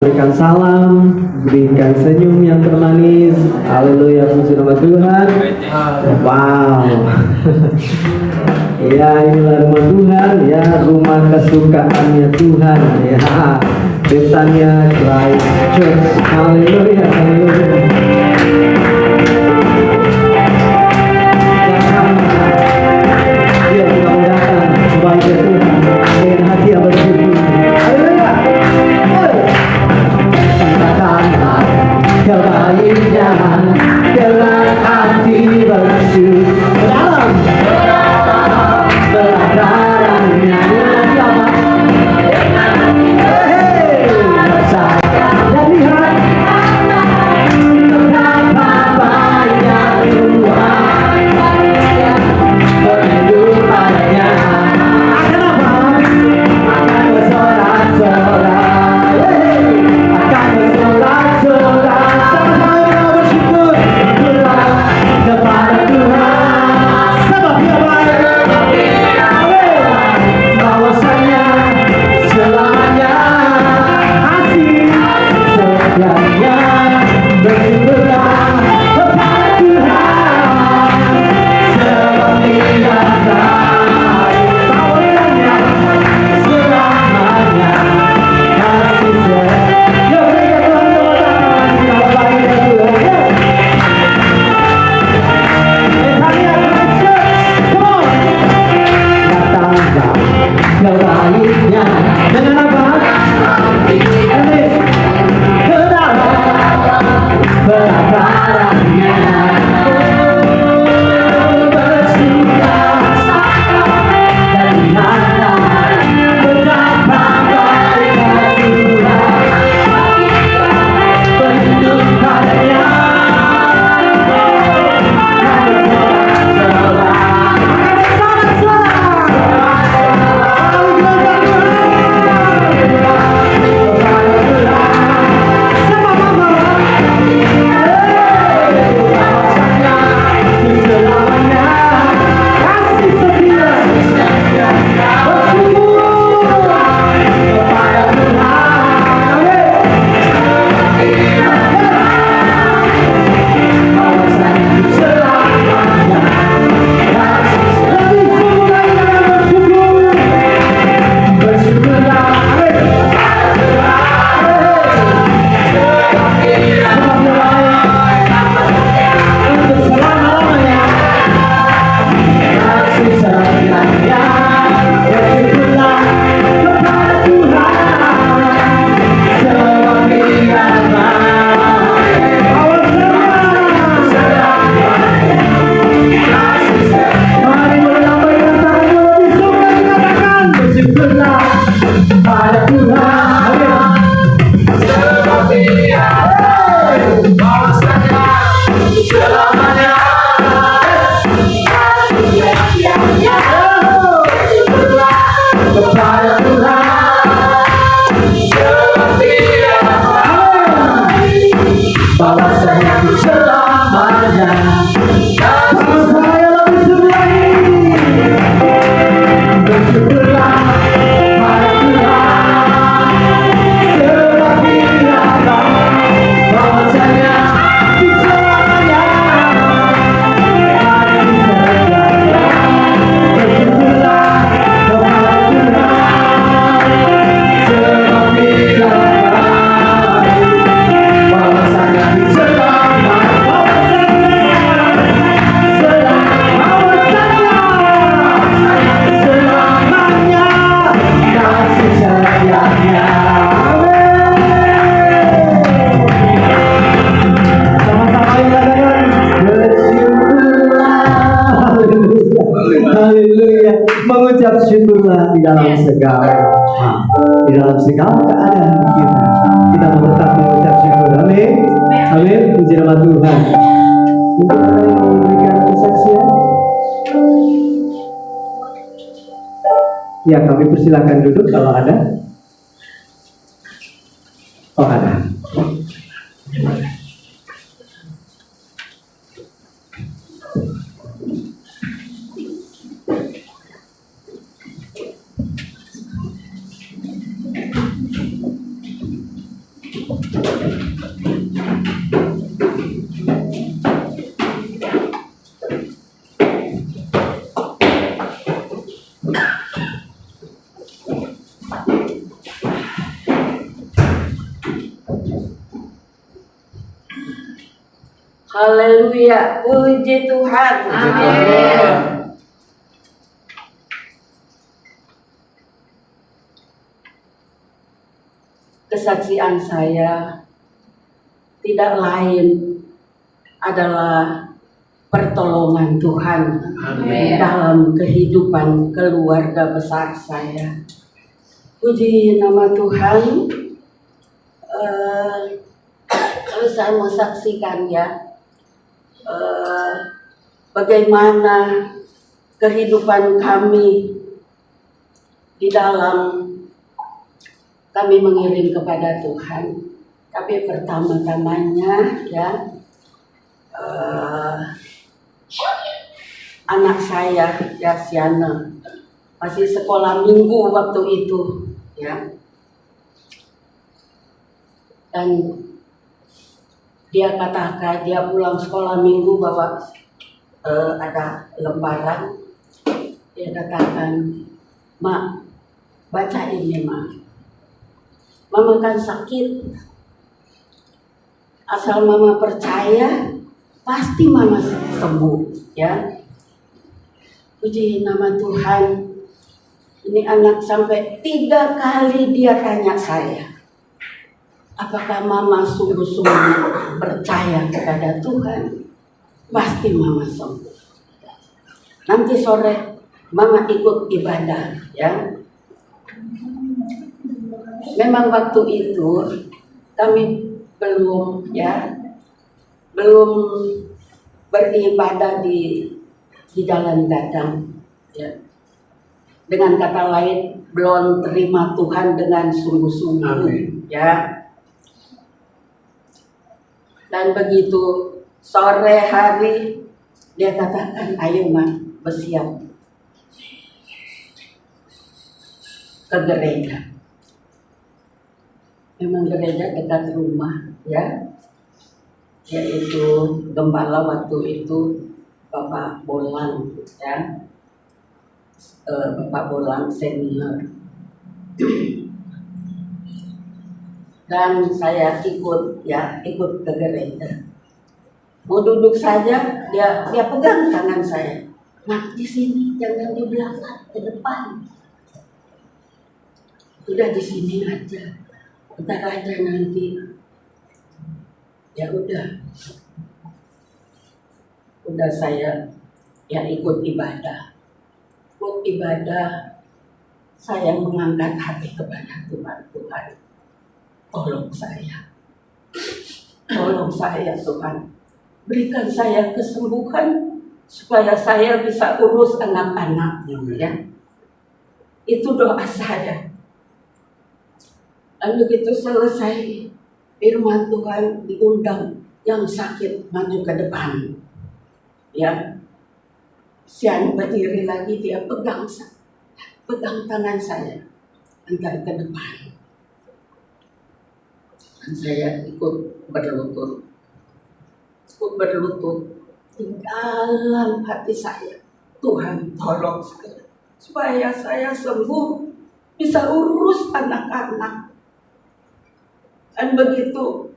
Berikan salam, berikan senyum yang termanis. Haleluya, puji nama Tuhan. Wow. Ya, inilah rumah Tuhan, ya, rumah kesukaannya Tuhan, ya. Betania Christ Church. Haleluya, haleluya. Ya, kita datang sebagai Tuhan dengan hati yang bersyukur. Haleluya. Katakanlah kebaiknya dengan hati bersyukur dalam pelanggarannya dan lihat betapa banyak Tuhan kehidupannya akan apa? Akan bersorak-sorak, akan bersorak-sorak. Sama-sama kita bersyukur kepada Tuhan. Sebab Dia baik, bahwasanya selamanya kasih setianya. Bersyukurlah kepada Tuhan, sebab Dia baik, bahwasanya selamanya kasih setianya. Yuk berikan Tuhan tepuk tangan, kita baik dan Tuhan. Betania Christ Church, come on. Datanglah kebaiknya dengan apa? Amin. Ke dalam pelanggarannya. Bersuka dan lihatlah betapa baiknya Tuhan kehidupannya. Haleluya, mengucap syukurlah di dalam segala keadaan kita. Kita mau tetap mengucap syukur. Amin. Amin. Puji nama Tuhan. Mungkin ada yang mau memberikan kesaksian? Ya, kami persilakan duduk kalau ada. Oh, ada. Haleluya, puji Tuhan. Amin. Kesaksian saya tidak lain adalah pertolongan Tuhan. Amin. Dalam kehidupan keluarga besar saya. Puji nama Tuhan. Kalau saya mau saksikan ya, bagaimana kehidupan kami di dalam kami mengiring kepada Tuhan. Tapi pertama-tamanya ya, anak saya ya Siana masih sekolah minggu waktu itu ya, dan dia katakan dia pulang sekolah minggu bawa ada lembaran. Dia katakan, "Mak, baca ini Mak. Mama kan sakit. Asal Mama percaya, pasti Mama sembuh." Ya, puji nama Tuhan. Ini anak sampai 3 kali dia tanya saya, apakah Mama sungguh-sungguh percaya kepada Tuhan? Pasti Mama sembuh. Nanti sore Mama ikut ibadah ya. Memang waktu itu kami belum beribadah di Jalan Gadang ya. Dengan kata lain, belum terima Tuhan dengan sungguh-sungguh ya. Dan begitu sore hari dia katakan, "Ayo Mak, bersiap ke gereja." Memang gereja dekat rumah ya, yaitu gembala waktu itu Bapak Bolang ya, Bapak Bolang senior. Dan saya ikut ke gereja. Mau duduk saja, dia pegang tangan saya. "Nah, di sini, jangan di belakang, ke depan. Udah di sini aja, bentar aja nanti." Ya udah saya ikut ibadah. Ikut ibadah, saya mengangkat hati kepada Tuhan. Tuhan, tolong saya Tuhan, berikan saya kesembuhan supaya saya bisa urus anak-anak ya. Itu doa saya. Dan begitu selesai firman Tuhan, diundang yang sakit maju ke depan ya. Sian berdiri lagi, dia pegang tangan saya, antar ke depan. Dan saya ikut berlutut di dalam hati saya. Tuhan, tolong saya supaya saya sembuh, bisa urus anak-anak. Dan begitu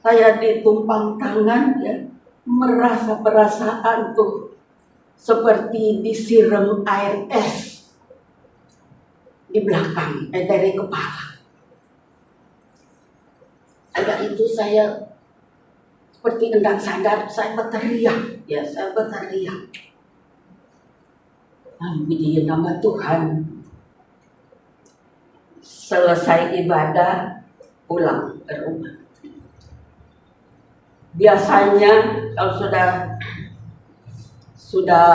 saya ditumpang tangan ya, merasa perasaan tuh seperti disiram air es di belakang, dari kepala. Agak itu saya seperti hendak sadar, saya berteriak. Puji nama Tuhan. Selesai ibadah, pulang ke rumah. Biasanya kalau sudah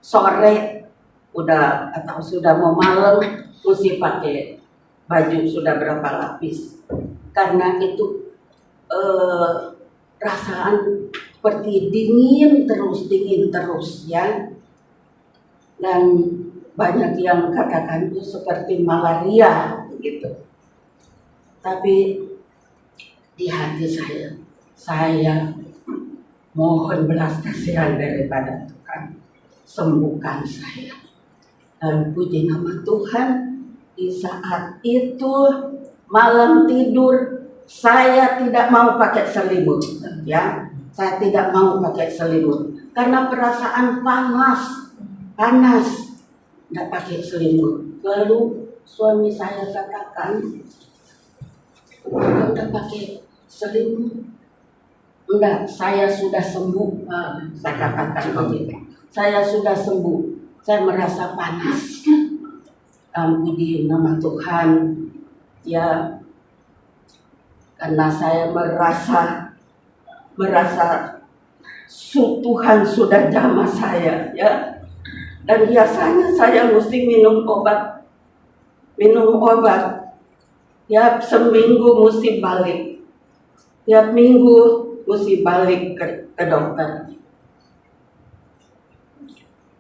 sore, atau sudah mau malam, mesti pakai baju sudah berapa lapis. Karena itu perasaan seperti dingin terus ya. Dan banyak yang katakan itu seperti malaria gitu. Tapi di hati saya mohon belas kasihan daripada Tuhan, sembuhkan saya. Dan puji nama Tuhan, di saat itu malam tidur saya tidak mau pakai selimut, ya. Saya tidak mau pakai selimut karena perasaan panas, tidak pakai selimut. Lalu suami saya katakan, "Udah pakai selimut?" "Enggak, saya sudah sembuh." Saya katakan begitu. "Saya sudah sembuh. Saya merasa panas." Puji nama Tuhan, ya, karena saya merasa Tuhan sudah jamah saya, ya. Dan biasanya saya mesti minum obat, ya, seminggu mesti balik, tiap minggu mesti balik ke dokter.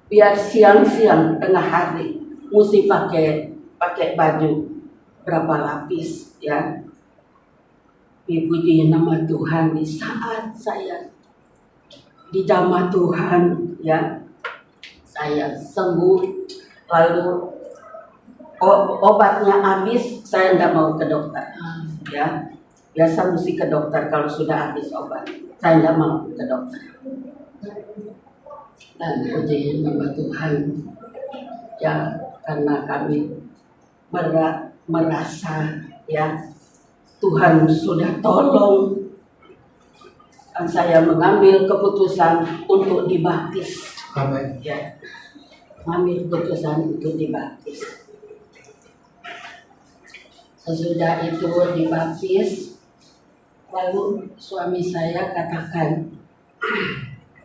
Biar siang-siang tengah hari mesti pakai baju berapa lapis, ya. Dipuji nama Tuhan, di saat saya dijamah Tuhan, ya, saya sembuh. Lalu obatnya habis, saya tidak mau ke dokter, ya. Biasa mesti ke dokter kalau sudah habis obat. Saya tidak mau ke dokter. Dan puji nama Tuhan, ya, karena kami merasa, ya, Tuhan sudah tolong, dan saya mengambil keputusan untuk dibaptis. Amin. Ya, mengambil keputusan untuk dibaptis. Sesudah itu dibaptis, lalu suami saya katakan,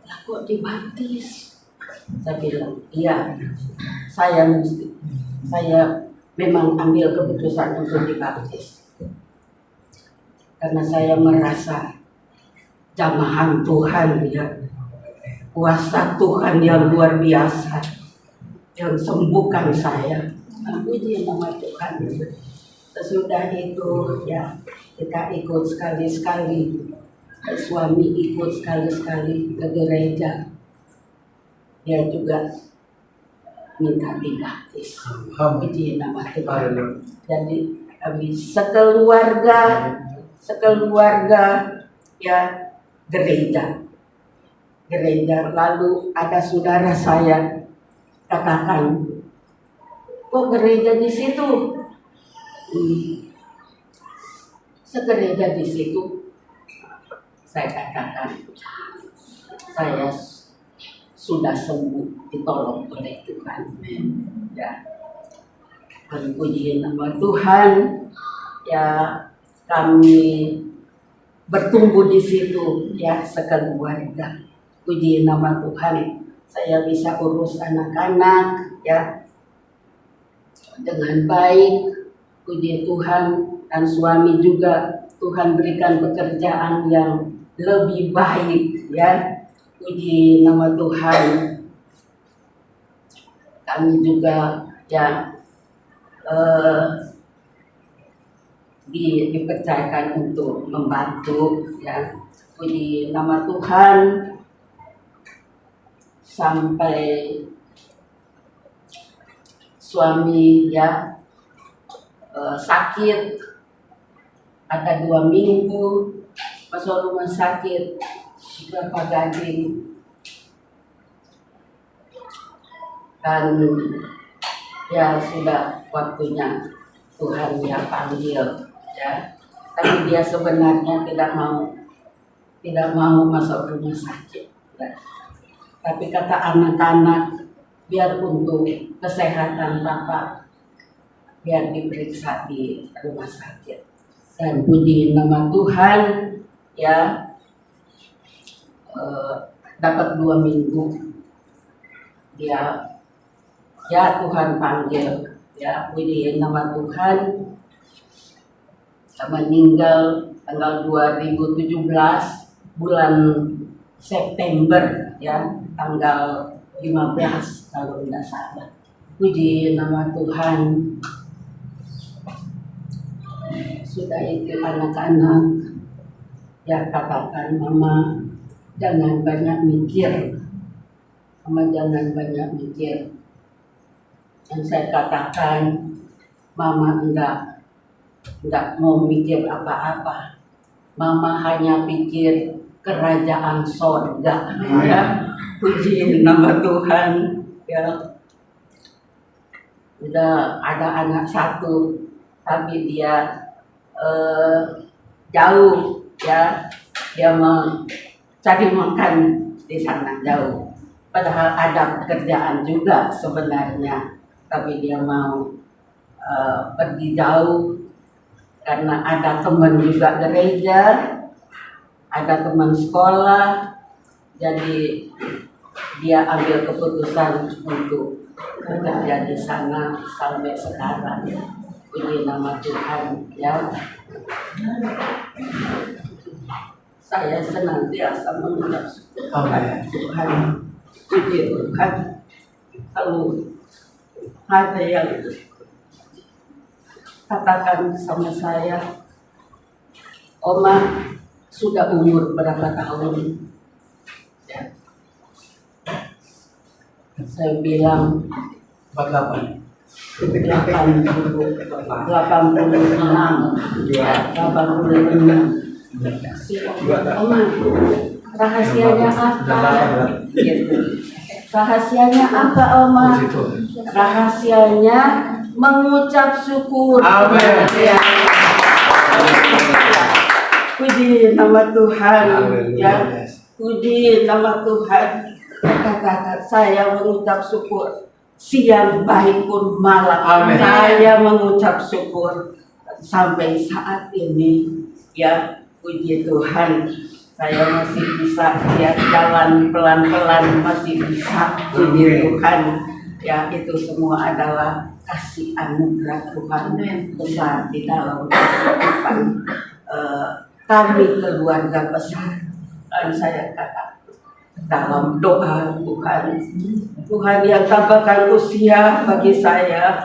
"Lah kok dibaptis?" Saya bilang, "Iya, saya memang ambil keputusan untuk dibaptis. Karena saya merasa jamahan Tuhan, ya, kuasa Tuhan yang luar biasa yang sembuhkan saya." Puji nama Tuhan. Sesudah itu, ya, kita ikut sekali-sekali, suami ikut sekali-sekali ke gereja. Dia juga minta dibaptis. Puji nama Tuhan. Jadi kami sekeluarga, ya, gereja. Lalu ada saudara saya katakan, "Kok gereja di situ?" Segereja di situ. Saya katakan, saya sudah sembuh, ditolong oleh Tuhan, ya. Dan puji nama Tuhan, ya, kami bertumbuh di situ, ya, sekeluarga. Puji nama Tuhan, saya bisa urus anak-anak, ya, dengan baik. Puji Tuhan, dan suami juga Tuhan berikan pekerjaan yang lebih baik, ya. Puji nama Tuhan. Kami juga, ya, dipercayakan untuk membantu, ya. Puji nama Tuhan, sampai suami, ya, sakit, ada 2 minggu masuk rumah sakit, berapa gading, dan, ya, sudah waktunya Tuhan yang panggil, ya. Tapi dia sebenarnya tidak mau masuk rumah sakit, ya. Tapi kata anak-anak, biar untuk kesehatan Bapak, biar diperiksa di rumah sakit. Dan puji nama Tuhan, ya, dapat 2 minggu dia, ya, Tuhan panggil, ya. Puji nama Tuhan, meninggal tanggal 2017 bulan September, ya, tanggal 15 kalau tidak salah. Puji nama Tuhan. Sudah itu anak-anak Ya katakan Mama jangan banyak mikir. Mama jangan banyak mikir. Dan saya katakan Mama enggak mau mikir apa-apa. Mama hanya pikir kerajaan sorga. Ya, puji nama Tuhan. Ya, udah ada anak satu, tapi dia jauh. Ya, dia mencari makan di sana jauh. Padahal ada pekerjaan juga sebenarnya, tapi dia mau pergi jauh karena ada teman juga gereja, ada teman sekolah, jadi dia ambil keputusan untuk bekerja di sana sampai sekarang. Puji nama Tuhan. Ya, saya senantiasa mengucap syukur kepada Tuhan. Puji Tuhan. Kalau ada yang katakan sama saya, Oma sudah umur berapa tahun? Ya. Saya bilang 48. 86. Ya, 86. Oma, rahasianya apa? Gitu. Rahasianya apa, Oma? Rahasianya mengucap syukur. Amin. Ya. Puji nama Tuhan. Ya, puji nama Tuhan. Kata-kata saya mengucap syukur. Siang baik pun malam. Amin. Saya mengucap syukur sampai saat ini. Ya, puji Tuhan. Saya masih bisa jalan pelan-pelan, masih bisa. Puji Tuhan. Ya, itu semua adalah kasih anugerah Tuhan besar di dalam kehidupan kami keluarga besar. Dan saya kata dalam doa Tuhan yang tambahkan usia bagi saya,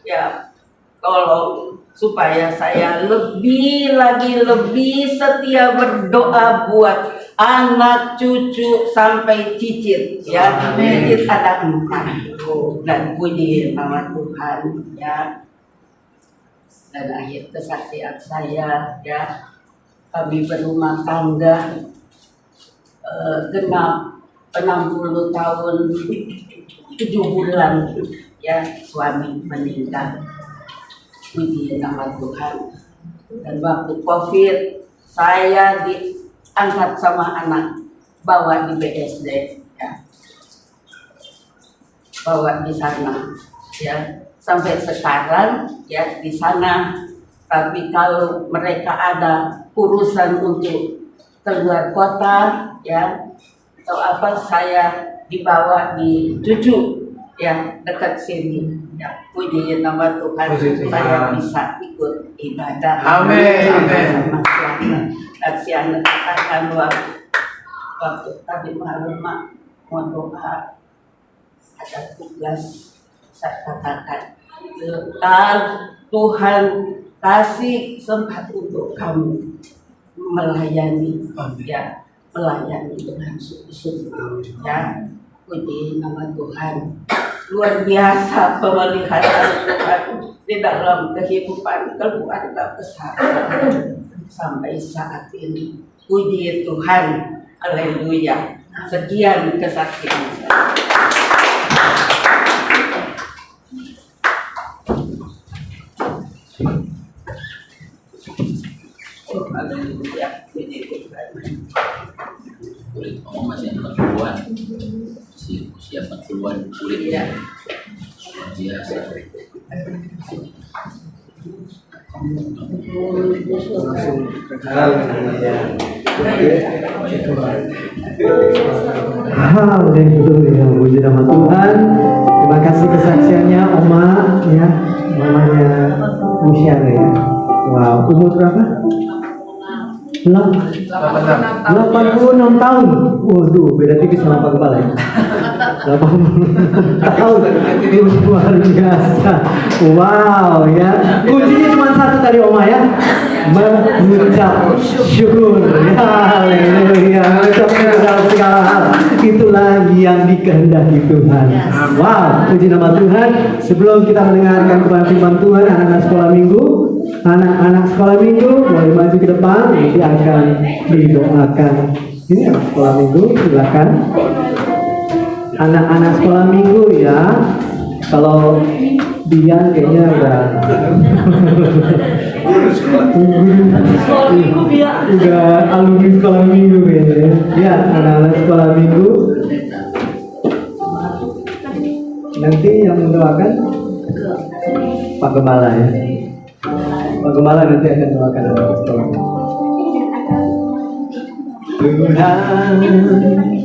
ya tolong supaya saya lebih setia berdoa buat anak cucu sampai cicit. Ya, cicit ada 4. Dan puji nama Tuhan. Ya, dan akhir kesaksian saya, ya, kami berumah tangga genap 60 tahun 7 bulan. Ya, suami meninggal. Puji nama Tuhan. Dan waktu COVID saya diangkat sama anak, bawa di BSD, ya, bawa di sana, ya, sampai sekarang ya di sana. Tapi kalau mereka ada urusan untuk keluar kota, ya, atau apa, saya dibawa di cucu, ya, dekat sini. Ya, puji nama Tuhan. Puji Tuhan. Saya bisa ikut ibadah. Amin. Sama si anak katakan waktu tadi malam mau doa, ada tugas. Saya katakan, Tuhan kasih sempat untuk kamu melayani, ya, melayani dengan sungguh-sungguh. Ya, puji nama Tuhan. Luar biasa pemeliharaan Tuhan di dalam kehidupan keluarga besar sampai saat ini. Puji Tuhan. Haleluya. Sekian kesaksian saya. Haleluya. Puji Tuhan. Kulit kamu masih 40-an, masih usia 40-an kulit ya, luar biasa. Haleluya, puji nama Tuhan. Terima kasih kesaksiannya Oma, ya, mamanya Musyara, ya. Wow, umur berapa? 86 tahun. Waduh, beda tipis sama Pak Kepala, ya. 80 tahun. Luar biasa. Wow ya. Kuncinya cuma satu tadi Oma ya. Mengucap syukur. Ya, haleluya. Mengucap syukur dalam segala hal. Itulah yang dikehendaki Tuhan. Wow, puji nama Tuhan. Sebelum kita mendengarkan kebenaran firman Tuhan, anak-anak sekolah minggu, anak-anak sekolah minggu boleh maju ke depan, nanti akan didoakan. Ini anak sekolah minggu, silakan. Anak-anak sekolah minggu ya. Kalau Dian kayaknya udah udah alumni sekolah minggu kayaknya ya. Ya, anak-anak sekolah minggu. Nanti yang mendoakan Pak Gembala ya. Pak Gembala nanti akan mendoakan anak sekolah. Tuhan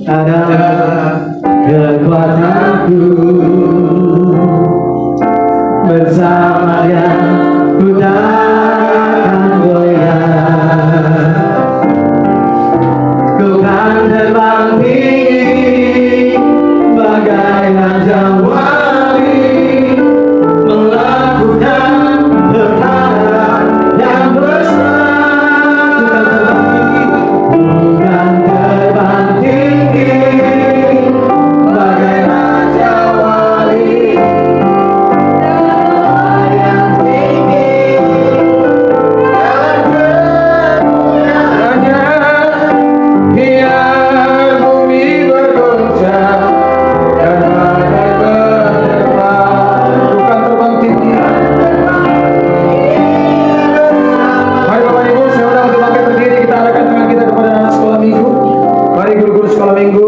adalah kekuatanku, bersamanya ku takkan goyah. Ku kan terbang tinggi bagai raja wali, melakukan perkara yang besar. Ku kan terbang tinggi bagai raja wali, yang tinggi dalam kemuliaannya. Biar bumi bergoncang dan badai berdebar, bukan terbang tinggi. Mari Bapak Ibu, saudara untuk bangkit berdiri, kita arahkan tangan kita kepada anak sekolah minggu. Mari guru-guru sekolah minggu,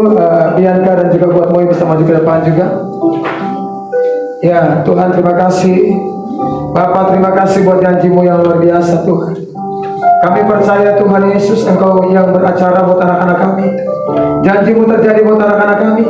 Bianca dan juga buat Moy bisa maju ke depan juga. Ya Tuhan, terima kasih Bapak, terima kasih buat janji-Mu yang luar biasa Tuhan. Kami percaya Tuhan Yesus, Engkau yang beracara buat anak-anak kami. Janji-Mu terjadi buat anak-anak kami.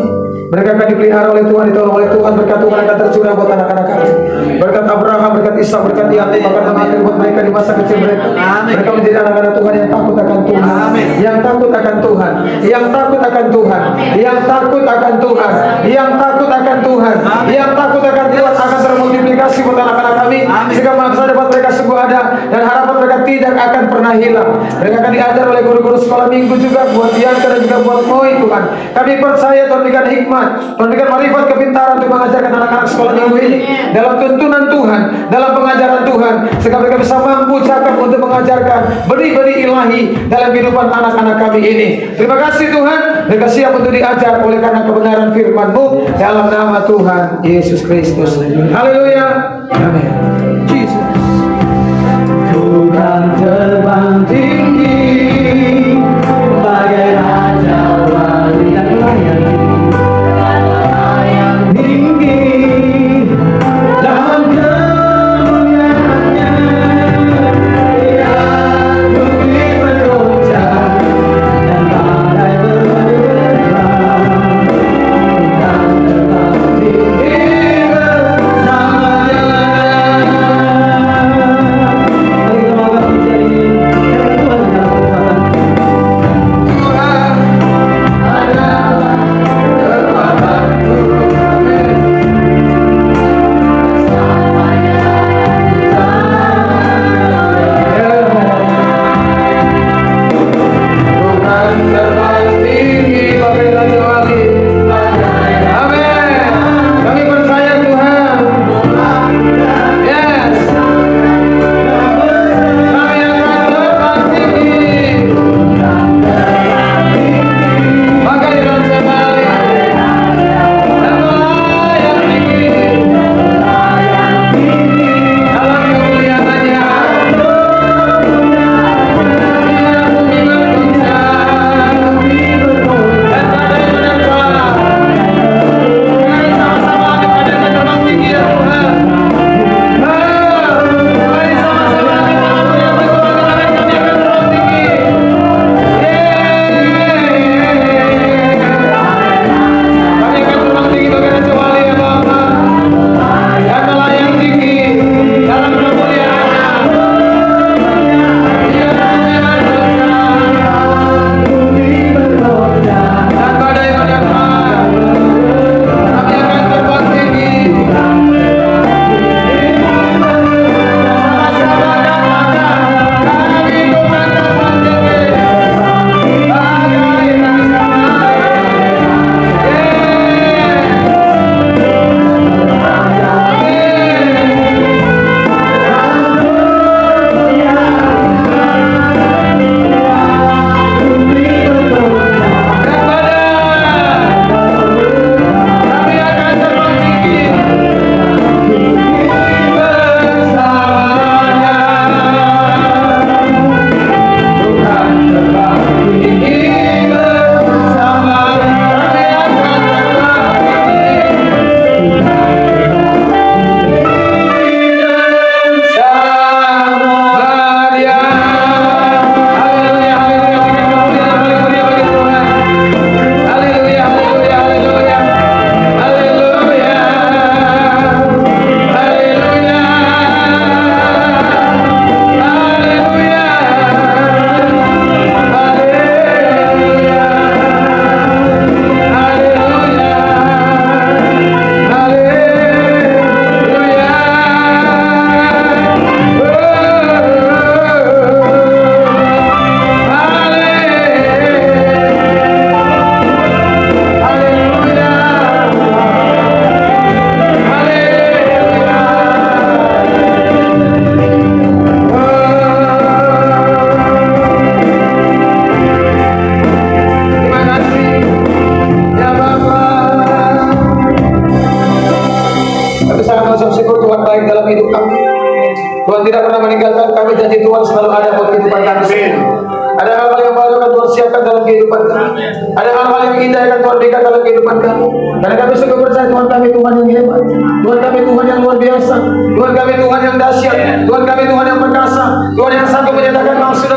Mereka akan dipelihara oleh Tuhan, ditolong oleh Tuhan. Berkat Tuhan akan tercurah buat anak-anak kami. Berkat Abraham, berkat Ishak, berkat Yakub akan mengalir buat mereka di masa kecil mereka. Mereka menjadi anak-anak Tuhan yang takut akan Tuhan, yang takut akan Tuhan, yang takut akan Tuhan, yang takut akan Tuhan, yang takut akan Tuhan, yang takut akan Tuhan akan termultiplikasi buat anak-anak kami. Sehingga masa depan mereka sungguh ada dan harapan mereka tidak akan pernah hilang. Mereka akan diajar oleh guru-guru sekolah minggu juga buat Bianca dan juga buat Moy Tuhan. Kami percaya Tuhan berikan hikmat, Tuhan berikan marifat kepintaran untuk mengajarkan anak-anak sekolah minggu ini dalam tuntunan Tuhan, dalam pengajaran Tuhan, sehingga mereka bisa mampu cakap untuk mengajarkan benih-benih ilahi dalam kehidupan anak-anak kami ini. Terima kasih Tuhan, mereka siap untuk diajar oleh karena kebenaran firman-Mu dalam nama Tuhan Yesus Kristus. Haleluya. Amin. Jesus. Tuhan terbang tinggi bagai raja wali dan melayani, tinggi dalam kemuliaannya. Yang bumi bergoncang dan badai berdebar, Tuhan terbang tinggi bersamanya. kerjakan dalam kehidupan kami. Ada hal-hal yang indah yang Tuhan berikan dalam kehidupan kami. Karena kami sungguh percaya Tuhan kami Tuhan yang hebat, Tuhan kami Tuhan yang luar biasa, Tuhan kami Tuhan yang dahsyat, Tuhan kami Tuhan yang perkasa, Tuhan yang sanggup menyatakan maksud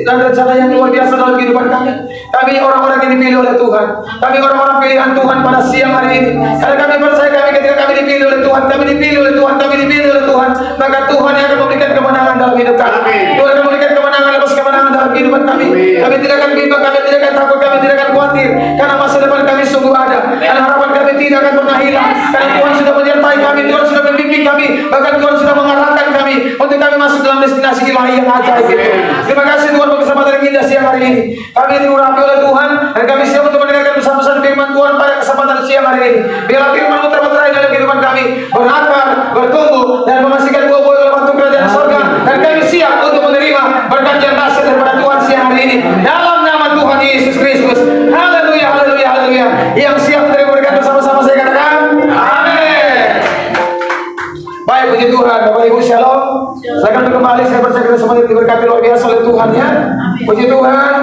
dan rencana yang luar biasa dalam kehidupan kami. Kami orang-orang yang dipilih oleh Tuhan. Kami orang-orang pilihan Tuhan pada siang hari ini. Karena kami percaya ketika kami dipilih oleh Tuhan, kami dipilih oleh Tuhan, kami dipilih oleh Tuhan, maka Tuhan yang akan memberikan kemenangan dalam hidup kami. Tuhan akan memberikan kemenangan lepas kemenangan dalam kehidupan kami. Kami tidak akan bimbang, kami tidak akan takut, kami tidak akan khawatir. Karena masa depan kami sungguh ada. Dan harapan kami tidak akan pernah hilang. Karena Tuhan sudah menyertai kami, Tuhan sudah membimbing kami, bahkan Tuhan sudah mengarahkan kami untuk kami masuk dalam destinasi ilahi yang ajaib itu. Terima kasih Tuhan untuk kesempatan yang indah siang hari ini. Kami diurapi oleh Tuhan dan kami siap untuk mendengarkan pesan-pesan firman Tuhan pada kesempatan siang hari ini. Biarlah firman-Mu termeterai dalam kehidupan kami, berakar, bertumbuh dan menghasilkan buah-buah dalam bentuk kerajaan surga. Dan kami siap untuk menerima berkat yang dahsyat daripada Tuhan siang hari ini. Dalam nama Tuhan Yesus Kristus. Haleluya, haleluya, haleluya. Yang siap menerima berkat bersama-sama saya katakan, amin. Baik, puji Tuhan. Bapak Ibu shalom. Silakan kembali. Saya percaya kita semua diberkati luar biasa oleh Tuhan ya. Puji Tuhan.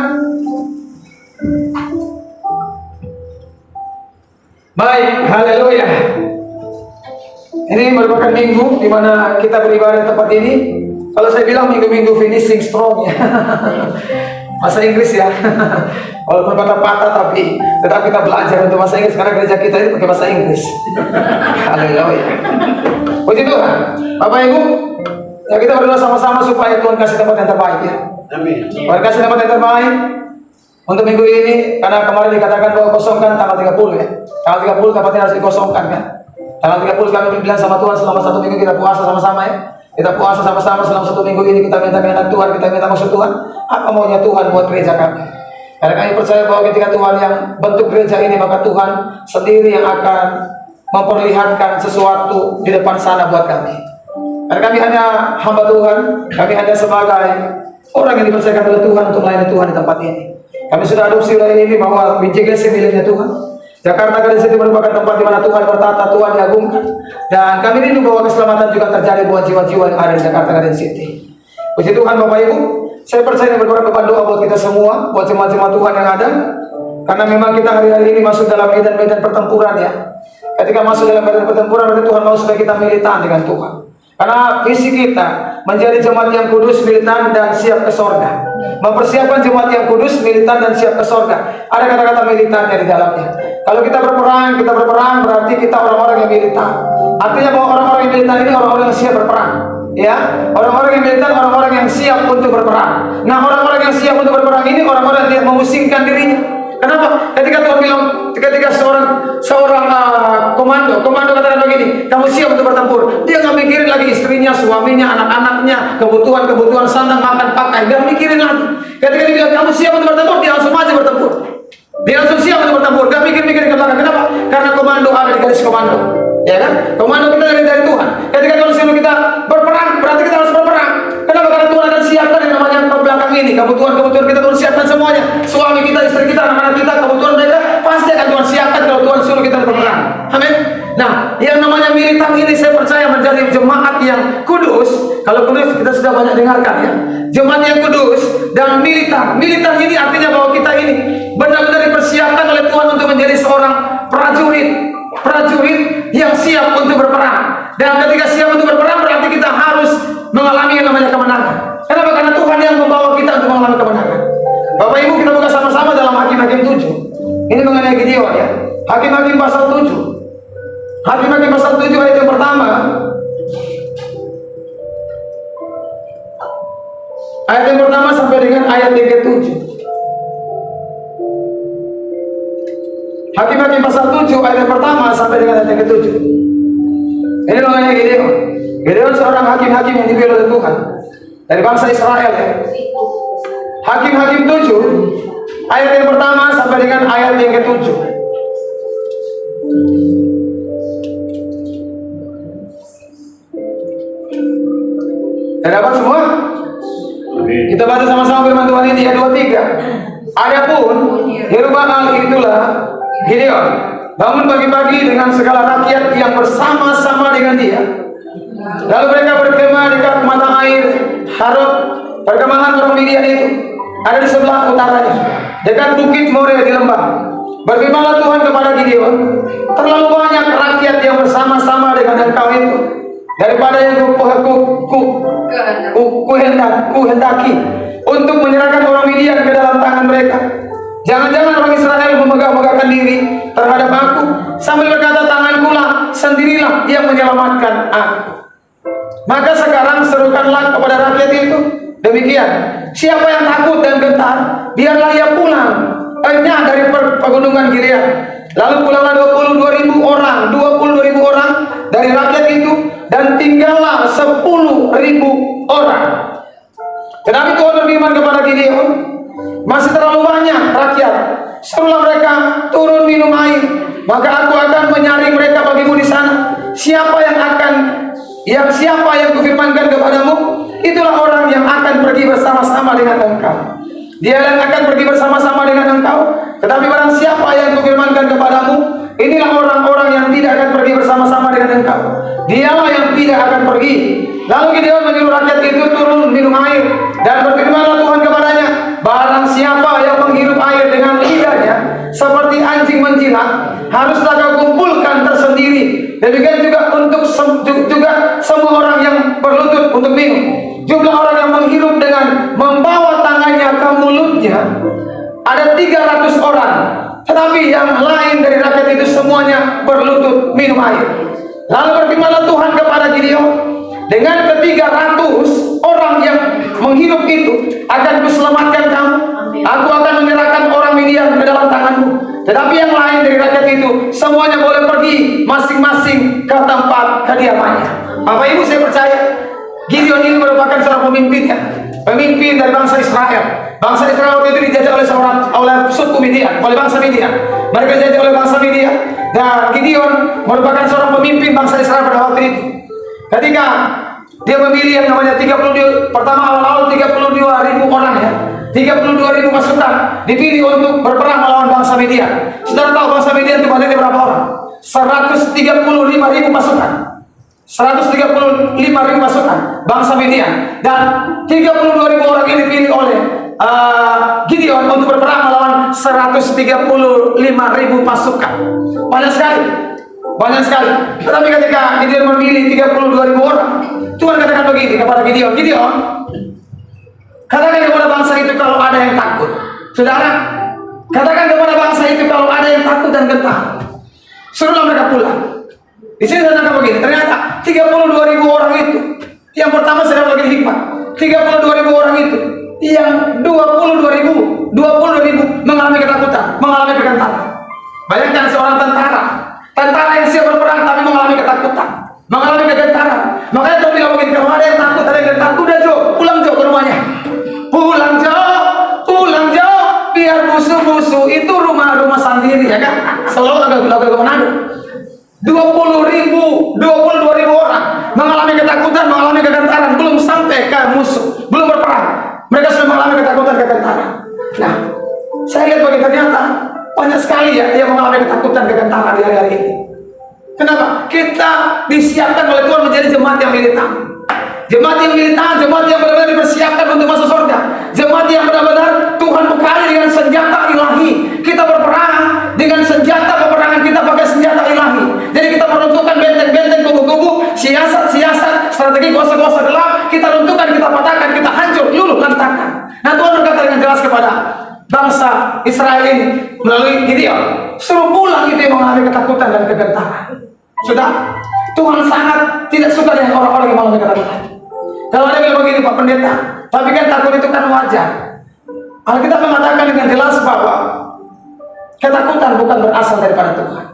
Baik, haleluya. Ini merupakan minggu di mana kita beribadah di tempat ini. Kalau saya bilang minggu-minggu finishing strong ya. Bahasa Inggris ya. Walaupun patah-patah tapi tetap kita belajar untuk bahasa Inggris karena gereja kita ini pakai bahasa Inggris. Haleluya. Puji Tuhan. Bapak Ibu, ya kita berdoa sama-sama supaya Tuhan kasih tempat yang terbaik ya. Amin. Tuhan kasih tempat yang terbaik untuk minggu ini, karena kemarin dikatakan bahwa kosongkan tanggal 30 ya. Tanggal 30 tempatnya harus dikosongkan kan. Tanggal 30 kami bilang sama Tuhan selama 1 minggu kita puasa sama-sama ya. Kita puasa sama-sama selama 1 minggu ini, kita minta kehendak Tuhan, kita minta maksud Tuhan. Apa maunya Tuhan buat gereja kami. Karena kami percaya bahwa ketika Tuhan yang bentuk gereja ini, maka Tuhan sendiri yang akan memperlihatkan sesuatu di depan sana buat kami. Karena kami hanya hamba Tuhan, kami hanya sebagai orang yang dipercayakan oleh Tuhan untuk melayani Tuhan di tempat ini. Kami sudah adopsi wilayah ini bahwa BJGC miliknya Tuhan. Jakarta Garden City merupakan tempat di mana Tuhan bertata, Tuhan diagungkan. Dan kami rindu bahwa keselamatan juga terjadi buat jiwa-jiwa yang ada di Jakarta Garden City. Puji Tuhan Bapak Ibu, saya percaya dan berdoa beban doa buat kita semua, buat jemaat-jemaat Tuhan yang ada. Karena memang kita hari-hari ini masuk dalam medan-medan pertempuran ya. Ketika masuk dalam medan pertempuran, berarti Tuhan mau supaya kita militan dengan Tuhan. Karena visi kita menjadi jemaat yang kudus, militan, dan siap ke sorga. Mempersiapkan jemaat yang kudus, militan, dan siap ke sorga. Ada kata-kata militannya di dalamnya. Kalau kita berperang berarti kita orang-orang yang militan. Artinya bahwa orang-orang yang militan ini orang-orang yang siap berperang. Ya, orang-orang yang militan, orang-orang yang siap untuk berperang. Nah, orang-orang yang siap untuk berperang ini orang-orang yang memusingkan dirinya. Kenapa? Ketika Tuhan bilang, ketika seorang komando katakan begini, kamu siap untuk bertempur. Dia nggak mikirin lagi istrinya, suaminya, anak-anaknya, kebutuhan sandang, makan, pakai. Dia mikirin lagi. Ketika dia bilang kamu siap untuk bertempur, dia langsung maju bertempur. Dia langsung siap untuk bertempur. Gak mikir-mikir ke belakang. Kenapa? Karena komando ada di garis komando. Ya kan? Komando kita dari Tuhan. Ketika Tuhan suruh kita berperang, berarti kita harus berperang. Kenapa? Karena Tuhan akan siapkan yang namanya belakang ini. Kebutuhan kita Tuhan siapkan semuanya. Suami kita, istri kita, anak-anak kita, kebutuhan mereka pasti akan Tuhan siapkan kalau Tuhan suruh kita berperang. Amin. Nah, yang namanya militan ini saya percaya menjadi jemaat yang kudus. Kalau kudus kita sudah banyak dengarkan ya. Jemaat yang kudus dan militan. Militan ini artinya bahwa kita ini benar-benar dipersiapkan oleh Tuhan untuk menjadi seorang prajurit yang siap untuk berperang. Dan ketika siap untuk berperang berarti kita harus mengalami yang namanya kemenangan. Kenapa? Karena Tuhan yang membawa kita untuk mengalami kemenangan. Bapak Ibu, kita buka sama-sama dalam Hakim-Hakim 7. Ini mengenai Gideon ya. Hakim-Hakim pasal 7. Hakim-Hakim pasal 7 ayat yang pertama. Ayat yang pertama sampai dengan ayat yang ke-7. Hakim-Hakim pasal 7 ayat yang pertama sampai dengan ayat yang ke-7. Ini mengenai Gideon. Gideon seorang hakim-hakim yang dipilih oleh Tuhan dari bangsa Israel ya. Hakim-Hakim 7 ayat yang pertama sampai dengan ayat yang ke-7. Sudah dapat semua? Kita baca sama-sama firman Tuhan ini ya, 2-3. Adapun Yerubbaal itulah Gideon bangun pagi-pagi dengan segala rakyat yang bersama-sama dengan dia. Lalu mereka berkemah dekat mata air Harod, perkemahan orang Midian itu. ada di sebelah utaranya, dekat Bukit More di lembah. Berfirmanlah Tuhan kepada Gideon, terlalu banyak rakyat yang bersama-sama dengan engkau itu daripada yang kuhendaki untuk menyerahkan orang Midian ke dalam tangan mereka. Jangan-jangan orang Israel memegah-megahkan diri terhadap aku sambil berkata, tanganku lah sendirilah yang menyelamatkan aku. Maka sekarang serukanlah kepada rakyat itu demikian, siapa yang takut dan gentar, biarlah ia pulang dari pegunungan Gilead. Lalu pulanglah 22.000 orang dari rakyat itu, dan tinggallah 10.000 orang. Tetapi Tuhan berfirman kepada Gideon, masih terlalu banyak rakyat, suruhlah mereka turun minum air, maka aku akan menyaring mereka bagimu di sana. Siapa yang kufirmankan kepadamu, itulah orang yang akan pergi bersama-sama dengan engkau. Dia yang akan pergi bersama-sama dengan engkau. Tetapi barang siapa yang kufirmankan kepadamu, inilah orang-orang yang tidak akan pergi bersama-sama dengan engkau, dialah yang tidak akan pergi. Lalu Gideon menyuruh rakyat itu turun minum air, dan berfirmanlah Tuhan kepadanya, barang siapa yang menghirup air dengan lidahnya seperti anjing menjilat, haruslah kau kumpulkan tersendiri. Demikian juga untuk semua orang yang berlutut untuk minum. Jumlah orang yang menghirup dengan membawa tangannya ke mulutnya ada 300 orang. Tetapi yang lain dari rakyat itu semuanya berlutut minum air. Lalu berfirmanlah Tuhan kepada Gideon, dengan ke-300 orang yang menghirup itu akan kuselamatkan kamu. Aku akan menyerahkan orang Midian ke dalam tanganmu. Tetapi yang lain dari rakyat itu semuanya boleh pergi masing-masing ke tempat kediamannya. Bapak Ibu, saya percaya Gideon ini merupakan seorang pemimpin dari bangsa Israel. Bangsa Israel waktu itu dijajah oleh suku Midian, oleh bangsa Midian. Mereka dijajah oleh bangsa Midian, dan Gideon merupakan seorang pemimpin bangsa Israel pada waktu itu. Ketika dia memilih yang namanya 32, pertama awal-awal 32.000 orang ya, 32.000 pasukan dipilih untuk berperang melawan bangsa Midian. Saudara tahu bangsa Midian itu banyaknya berapa orang? 135.000 pasukan. 135.000 pasukan bangsa Midian, dan 32.000 orang ini dipilih oleh Gideon untuk berperang melawan 135.000 pasukan. Banyak sekali. Tetapi ketika Gideon memilih 32.000 orang, Tuhan katakan begini kepada Gideon, katakan kepada bangsa itu kalau ada yang takut. Saudara, katakan kepada bangsa itu kalau ada yang takut dan gentar, suruhlah mereka pulang. Di sini saya tangkap begini, ternyata 32.000 orang itu, yang pertama saya lagi hikmah, 32.000 orang itu, yang 22.000 mengalami ketakutan, mengalami kegentaran. Bayangkan seorang tentara yang siap berperang tapi mengalami ketakutan, mengalami kegentaran. Makanya Tuhan bilang begini, kalau ada yang takut, ada yang gentar, udah Jo, pulang Jo ke rumahnya. Pulang Jo, biar musuh-musuh itu rumah sendiri, ya kan? Selalu agak ke Manado. 22.000 orang mengalami ketakutan, mengalami kegentaran, belum sampai ke musuh, belum berperang, mereka sudah mengalami ketakutan, kegentaran. Nah, saya lihat bagi ternyata banyak sekali ya yang mengalami ketakutan, kegentaran di hari-hari ini. Kenapa? Kita disiapkan oleh Tuhan menjadi jemaat yang militan. Jemaat yang militan, jemaat yang benar-benar dipersiapkan untuk masuk surga. Jemaat yang benar-benar Tuhan bekali dengan senjata ilahi. Kita berperang dengan senjata peperangan kita pakai senjata ilahi. Jadi kita meruntuhkan benteng-benteng, kubu-kubu, siasat-siasat, strategi kuasa-kuasa gelap. Kita runtuhkan, kita patahkan, kita hancur, luluh lantakan. Nah, Tuhan berkata dengan jelas kepada bangsa Israel ini melalui Gideon, suruh pulang itu yang mengalami ketakutan dan kegentaran. Sudah, Tuhan sangat tidak suka dengan orang-orang yang mengalami ketakutan. Kalau ada bilang begini, Pak Pendeta, tapi kan takut itu kan wajar. Alkitab mengatakan dengan jelas bahwa ketakutan bukan berasal daripada Tuhan.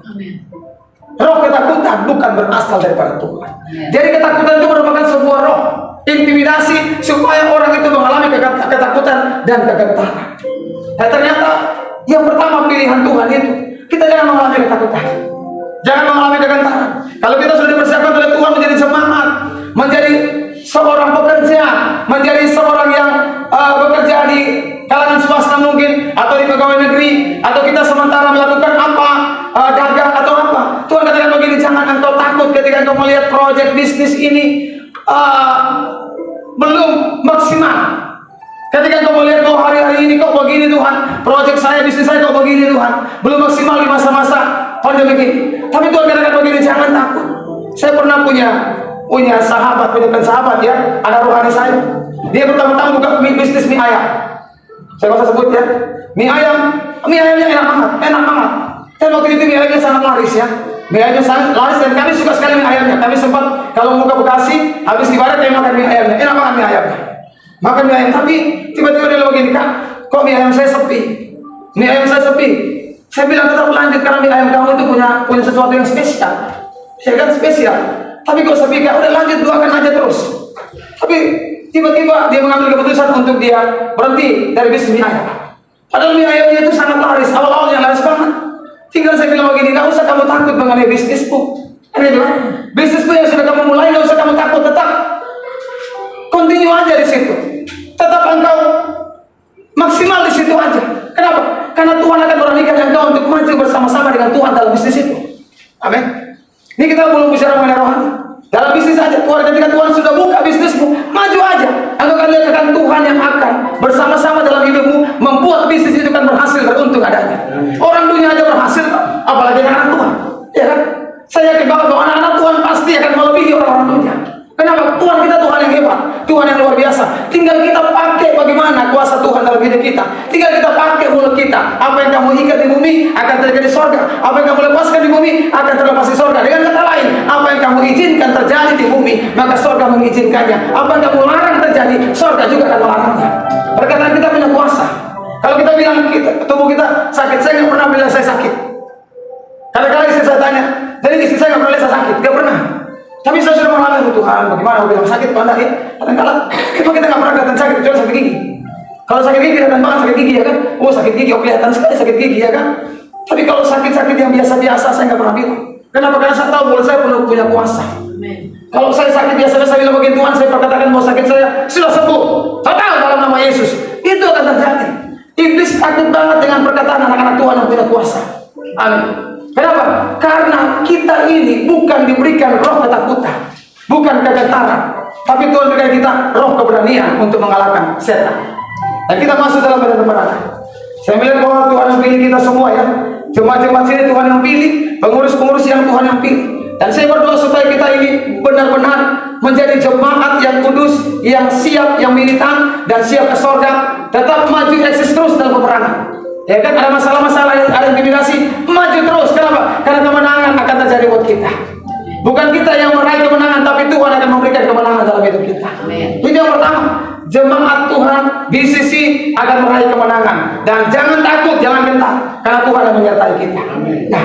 Roh ketakutan bukan berasal daripada Tuhan. Jadi ketakutan itu merupakan sebuah roh intimidasi supaya orang itu mengalami ketakutan dan kegentaran. Dan ternyata yang pertama pilihan Tuhan itu, kita jangan mengalami ketakutan, jangan mengalami kegentaran. Kalau kita sudah dipersiapkan oleh Tuhan menjadi semangat, menjadi seorang pekerja, menjadi seorang yang bekerja di kalangan swasta mungkin, atau di pegawai negeri, atau kita sementara melakukan apa, dagang atau apa, Tuhan katakan begini, jangan engkau takut ketika engkau melihat proyek bisnis ini belum maksimal. Ketika kau melihat kau hari-hari ini kau begini Tuhan, proyek saya, bisnis saya kau begini Tuhan, belum maksimal di masa-masa pandemi. Tapi Tuhan katakan begini, jangan takut. Saya pernah punya sahabat, sahabat ya, ada rohani saya. Dia pertama-tama buka bisnis mie ayam. Saya nggak usah sebut ya. Mie ayamnya enak banget. Dan waktu itu mie ayamnya sangat laris ya. Mie ayamnya sangat laris dan kami suka sekali mie ayamnya. Kami sempat kalau mau ke Bekasi, habis ibarat kami makan mie ayamnya. Enak banget mie ayamnya. Makan mie ayam, tapi tiba-tiba dia begini, Kak, kok mie ayam saya sepi? Mie ayam saya sepi. Saya bilang tetap lanjut karena mie ayam kamu itu punya sesuatu yang spesial. Ya kan spesial. Tapi kok sepi, Kak, udah lanjut, doakan aja terus. Tapi tiba-tiba dia mengambil keputusan untuk dia berhenti dari bisnis mie ayam. Padahal mie ayamnya itu sangat laris, awal-awalnya laris banget. Tinggal saya bilang begini, gak usah kamu takut mengenai bisnismu. Dia bilang, bisnismu yang sudah kamu mulai, gak usah kamu takut, tetap continue aja di situ. Tetap engkau maksimal di situ aja. Kenapa? Karena Tuhan akan memberanikan engkau untuk maju bersama-sama dengan Tuhan dalam bisnis itu. Amin. Ini kita belum bicara mengenai rohani. Dalam bisnis aja, Tuhan ketika Tuhan sudah buka bisnismu, maju aja. Engkau akan lihat akan Tuhan yang akan bersama-sama dalam hidupmu membuat bisnis itu kan berhasil, beruntung adanya. Orang dunia aja berhasil, apalagi anak Tuhan. Ya kan? Saya yakin banget bahwa anak-anak Tuhan pasti akan melebihi orang-orang dunia. Kenapa? Tuhan kita Tuhan yang hebat, Tuhan yang luar biasa. Tinggal kita pakai bagaimana kuasa Tuhan dalam hidup kita. Tinggal kita pakai mulut kita. Apa yang kamu ikat di bumi akan terjadi di sorga. Apa yang kamu lepaskan di bumi akan terlepas di sorga. Dengan kata lain, apa yang kamu izinkan terjadi di bumi, maka sorga mengizinkannya. Apa yang kamu larang terjadi, sorga juga akan melarangnya. Perkataan kita punya kuasa. Kalau kita bilang tubuh kita sakit, saya nggak pernah bilang saya sakit. Kadang-kadang istri saya tanya, jadi istri saya nggak pernah lihat saya sakit, nggak pernah. Tapi saya sudah mengalami Tuhan, bagaimana? Aku bilang sakit pada ya. Kadang-kadang kita nggak pernah kelihatan sakit kecuali sakit gigi. Kalau sakit gigi kelihatan banget sakit gigi ya kan? Oh sakit gigi, oh kelihatan sekali sakit gigi ya kan? Tapi kalau sakit-sakit yang biasa-biasa saya nggak pernah bilang. Kenapa? Karena saya tahu mulut saya punya kuasa. Kalau saya sakit biasa-biasa bilang begini, Tuhan saya perkatakan bahwa sakit saya sudah sembuh total dalam nama Yesus. Itu akan terjadi. Iblis takut banget dengan perkataan anak-anak Tuhan yang punya kuasa. Amin. Kenapa? Karena kita ini bukan diberikan roh ketakutan, bukan kegetaran, tapi Tuhan berikan kita roh keberanian untuk mengalahkan setan. Dan kita masuk dalam medan peperangan. Saya melihat bahwa Tuhan yang pilih kita semua ya. Jemaat-jemaat sini Tuhan yang pilih, pengurus-pengurus yang Tuhan yang pilih. Dan saya berdoa supaya kita ini benar-benar menjadi jemaat yang kudus, yang siap, yang militan, dan siap ke sorga. Tetap maju eksis terus dalam peperangan. Ya kan, ada masalah-masalah, ada intimidasi, maju terus. Kenapa? Karena kemenangan akan terjadi buat kita. Bukan kita yang meraih kemenangan, tapi Tuhan akan memberikan kemenangan dalam hidup kita. Itu yang pertama. Jemaat Tuhan BCC akan meraih kemenangan. Dan jangan takut, jangan gentar, karena Tuhan akan menyertai kita. Nah,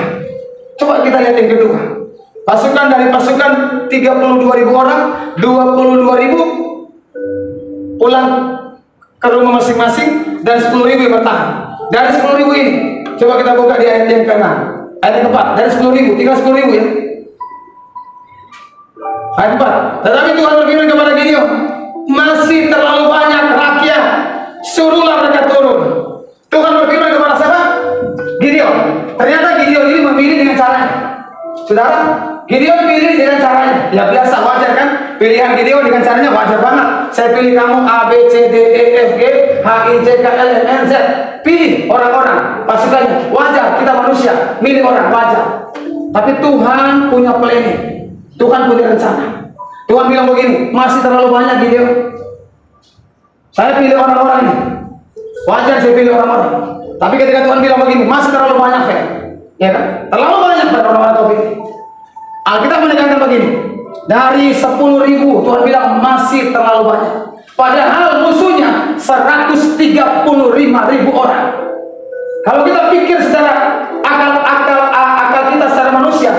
coba kita lihat yang kedua. Pasukan dari pasukan 32.000 orang, 22.000 pulang ke rumah masing-masing, dan 10.000 yang bertahan. Dari 10.000 ini, coba kita buka di ayat yang ke-6, ayat yang ke-4. Dari 10.000, tinggal 10.000 ya. Ayat 4. Tetapi Tuhan berfirman kepada Gideon, masih terlalu banyak rakyat, suruhlah mereka turun. Tuhan berfirman kepada siapa? Gideon. Ternyata Gideon ini memilih dengan caranya. Saudara, Gideon pilih dengan caranya. Ya biasa, wajar kan? Pilihan Gideon dengan caranya wajar banget. Saya pilih kamu A, B, C, D, E, F, G, H, I, J, K, L, M, N, Z. Pilih orang-orang, pasukannya. Wajar, kita manusia, milih orang, wajar. Tapi Tuhan punya planning. Tuhan punya rencana. Tuhan bilang begini, masih terlalu banyak Gideon. Saya pilih orang-orang ini. Wajar saya pilih orang-orang. Tapi ketika Tuhan bilang begini, masih terlalu banyak Fer. Ya kan? Terlalu banyak Fer orang-orang kau pilih. Alkitab menekankan begini, dari 10.000 Tuhan bilang masih terlalu banyak. Padahal musuhnya 135.000 orang. Kalau kita pikir secara akal kita secara manusia,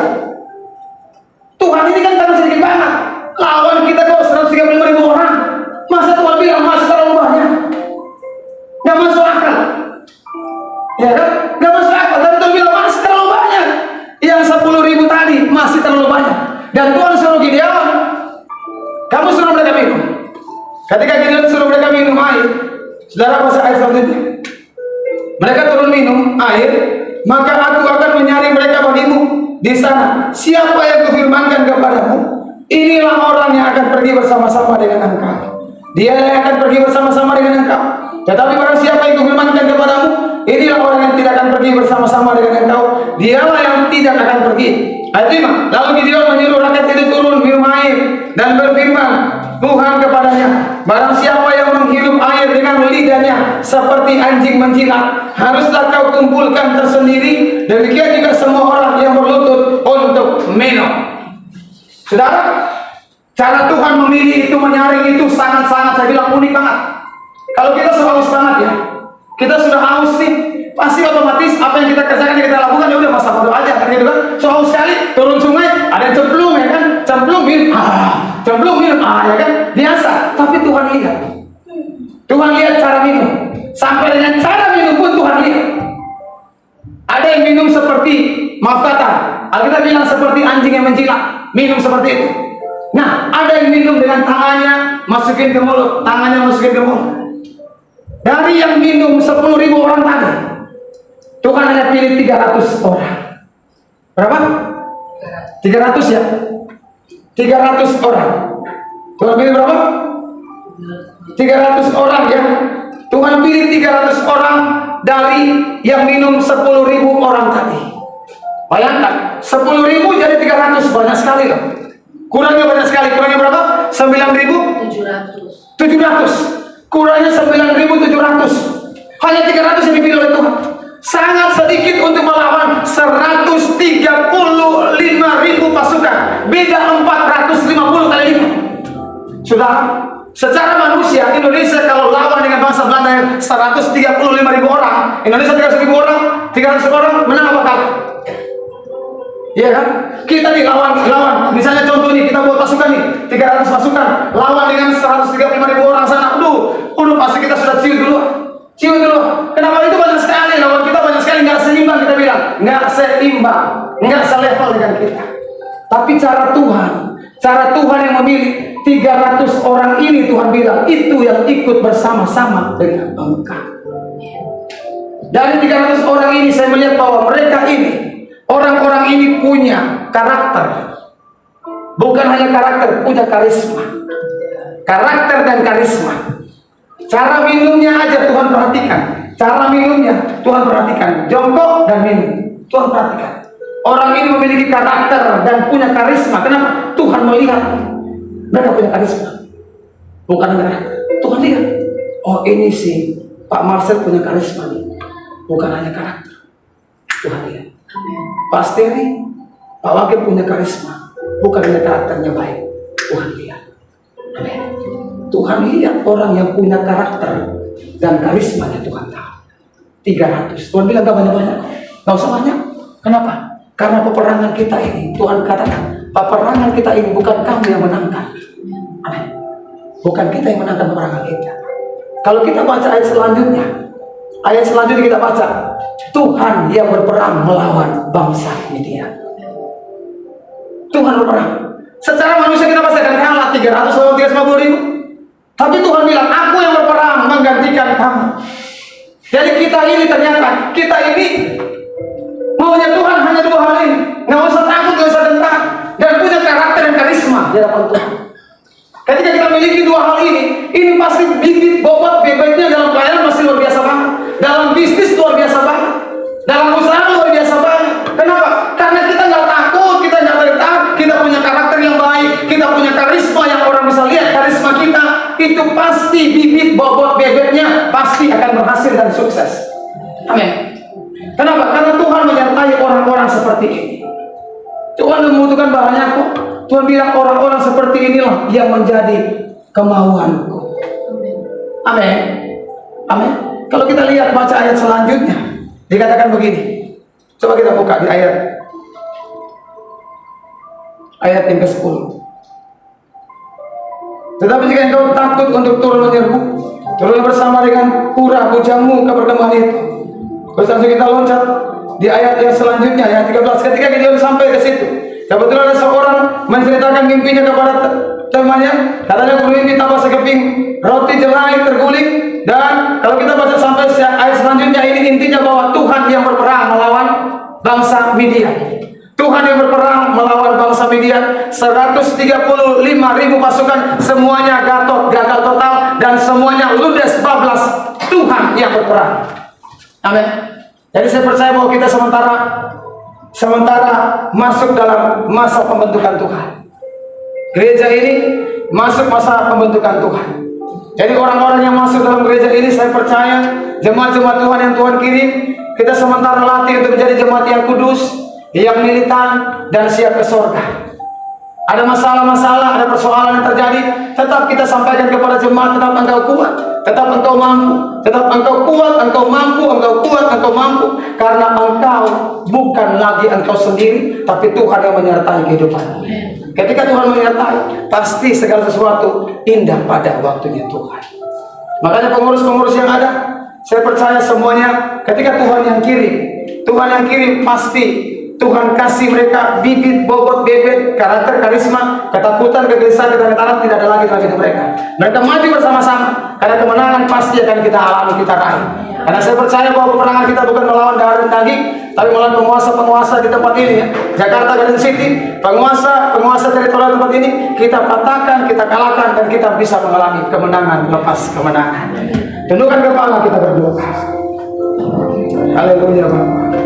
Tuhan ini kan sangat sedikit banget. Lawan kita kok 135.000 orang. Masa Tuhan bilang masih terlalu banyak? Gak masuk akal. Ya kan? Gak masuk akal. Tapi Tuhan bilang masih terlalu banyak. Yang 10.000 tadi masih terlalu banyak. Dan Tuhan suruh Gideon, kamu suruh mereka minum. Ketika Gideon suruh mereka minum air, saudara baca ayat selanjutnya. Mereka turun minum air, maka aku akan menyaring mereka bagimu di sana. Siapa yang kufirmankan kepadamu, inilah orang yang akan pergi bersama-sama dengan engkau. Dia yang akan pergi bersama-sama dengan engkau. Tetapi barang siapa yang kufirmankan kepadamu, inilah orang yang tidak akan pergi bersama-sama dengan engkau, dialah yang tidak akan pergi. Ayat 5. Lalu Gideon menyuruh rakyat itu turun minum air dan berfirman Tuhan kepadanya, barang siapa yang menghirup air dengan lidahnya seperti anjing menjilat, haruslah kau kumpulkan tersendiri, demikian juga semua orang yang berlutut untuk minum. Saudara, cara Tuhan memilih itu, menyaring itu sangat-sangat, saya bilang unik banget. Kalau kita sudah haus banget ya, kita sudah haus nih, pasti otomatis apa yang kita kerjakan, yang kita lakukan, ya udah masa bodoh aja, kan gitu kan? So haus sekali, turun sungai, ada yang cemplung ya kan, cemplung minum, ya kan, biasa. Tapi Tuhan lihat cara minum, sampai dengan cara minum pun Tuhan lihat. Ada yang minum seperti, maaf kata, Alkitab bilang seperti anjing yang menjilat, minum seperti itu. Nah, ada yang minum dengan tangannya masukin ke mulut, tangannya masukin ke mulut. Dari yang minum 10.000 orang tadi, Tuhan hanya pilih 300 orang. Berapa? 300 ya? 300 orang. Tuhan pilih berapa? 300 orang ya. Tuhan pilih 300 orang dari yang minum 10.000 orang tadi. Bayangkan, 10.000 jadi 300, banyak sekali loh. Kurangnya banyak sekali, kurangnya berapa? 9.700. Kurangnya 9.700. Hanya 300 yang dipilih oleh Tuhan. Sangat sedikit untuk melawan 135.000 pasukan. Beda 450 kali lipat. Saudara, secara manusia Indonesia kalau lawan dengan bangsa Belanda yang 135.000 orang, Indonesia 300.000 orang, 300 orang menang apa kalah? Iya kan? Kita dilawan, misalnya contoh nih, kita buat pasukan nih, 300 pasukan, lawan dengan 135.000 orang sana, udah pasti kita sudah cium dulu. Kenapa itu banyak sekali, lawan kita banyak sekali, nggak seimbang, kita bilang, nggak seimbang, nggak selevel dengan kita. Tapi cara Tuhan yang memilih 300 orang ini, Tuhan bilang, itu yang ikut bersama-sama dengan engkau. Dari 300 orang ini saya melihat bahwa mereka ini, orang-orang ini punya karakter. Bukan hanya karakter, punya karisma. Karakter dan karisma. Cara minumnya aja Tuhan perhatikan. Jongkok dan minum, Tuhan perhatikan. Orang ini memiliki karakter dan punya karisma. Kenapa? Tuhan melihat mereka punya karisma. Bukan hanya karakter. Tuhan lihat, oh ini sih Pak Marcel punya karisma nih. Bukan hanya karakter. Tuhan lihat. Pak Steri, Pak Wakil punya karisma, bukan hanya karakternya baik. Tuhan lihat. Amin. Tuhan lihat orang yang punya karakter dan karismanya, Tuhan tahu. 300. Tuhan bilang gak banyak-banyak, gak usah banyak. Kenapa? Karena peperangan kita ini, Tuhan katakan, peperangan kita ini bukan kamu yang menangkan. Amin. Bukan kita yang menangkan peperangan kita. Kalau kita baca ayat selanjutnya kita baca, Tuhan yang berperang melawan bangsa Midian. Tuhan berperang. Secara manusia kita pasti akan kalah 300 lawan 350.000. Tapi Tuhan bilang, aku yang berperang menggantikan kamu. Jadi kita ini ternyata, maunya Tuhan hanya 2 hal ini. Nggak usah takut, nggak usah gentar, dan punya karakter dan karisma di hadapan Tuhan. Ketika kita memiliki 2 hal ini pasti bibit bobot bebeknya dalam pelayanan masih luar biasa banget. Dalam bisnis luar biasa banget. Dalam usaha luar biasa banget. Kenapa? Karena kita nggak takut, kita nggak gentar, kita punya karakter yang baik, kita punya karisma yang orang bisa lihat. Karisma kita itu pasti bibit bobot bebeknya pasti akan berhasil dan sukses. Amin. Kenapa? Karena Tuhan menyertai orang-orang seperti ini. Tuhan membutuhkan banyak kok. Tuhan bilang orang-orang seperti inilah yang menjadi kemauanku. Amin. Amin. Kalau kita lihat baca ayat selanjutnya, dikatakan begini. Coba kita buka di ayat yang ke-10. Tetapi jika engkau takut untuk turun menyerbu, turun bersama dengan pura bujamu ke perkemahan itu. Terus langsung kita loncat di ayat yang selanjutnya, ayat 13. Ketika Gideon sampai ke situ, kebetulan ada seorang menceritakan mimpinya kepada temannya. Katanya bermimpi tanpa sekeping roti jelai terguling. Dan kalau kita baca sampai ayat selanjutnya, ini intinya bahwa Tuhan yang berperang melawan bangsa Midian. Tuhan yang berperang melawan bangsa Midian. 135.000 pasukan, semuanya gagal total, dan semuanya ludes bablas. Tuhan yang berperang. Amin. Jadi saya percaya bahwa kita sementara masuk dalam masa pembentukan Tuhan. Gereja ini masuk masa pembentukan Tuhan. Jadi orang-orang yang masuk dalam gereja ini, saya percaya jemaat-jemaat Tuhan yang Tuhan kirim, kita sementara latih untuk menjadi jemaat yang kudus, yang militan, dan siap ke surga. Ada masalah-masalah, ada persoalan yang terjadi, tetap kita sampaikan kepada jemaat, tetap engkau kuat, tetap engkau mampu, tetap engkau kuat, engkau mampu, engkau kuat, engkau mampu, karena engkau bukan lagi engkau sendiri, tapi Tuhan yang menyertai kehidupanmu. Ketika Tuhan menyertai, pasti segala sesuatu indah pada waktunya Tuhan. Makanya pengurus-pengurus yang ada, saya percaya semuanya ketika Tuhan yang kirim pasti Tuhan kasih mereka bibit, bobot, bebek, karakter, karisma, ketakutan, kegelisahan, ketakutan tidak ada lagi dalam hidup mereka. Mereka maju bersama-sama, karena kemenangan pasti akan kita alami, kita raih. Karena saya percaya bahwa peperangan kita bukan melawan darah dan daging, tapi melawan penguasa-penguasa di tempat ini ya. Jakarta Garden City, penguasa teritorial tempat ini, kita patahkan, kita kalahkan, dan kita bisa mengalami kemenangan lepas kemenangan. Tundukkan kepala, kita berdoa. Haleluya Bapak.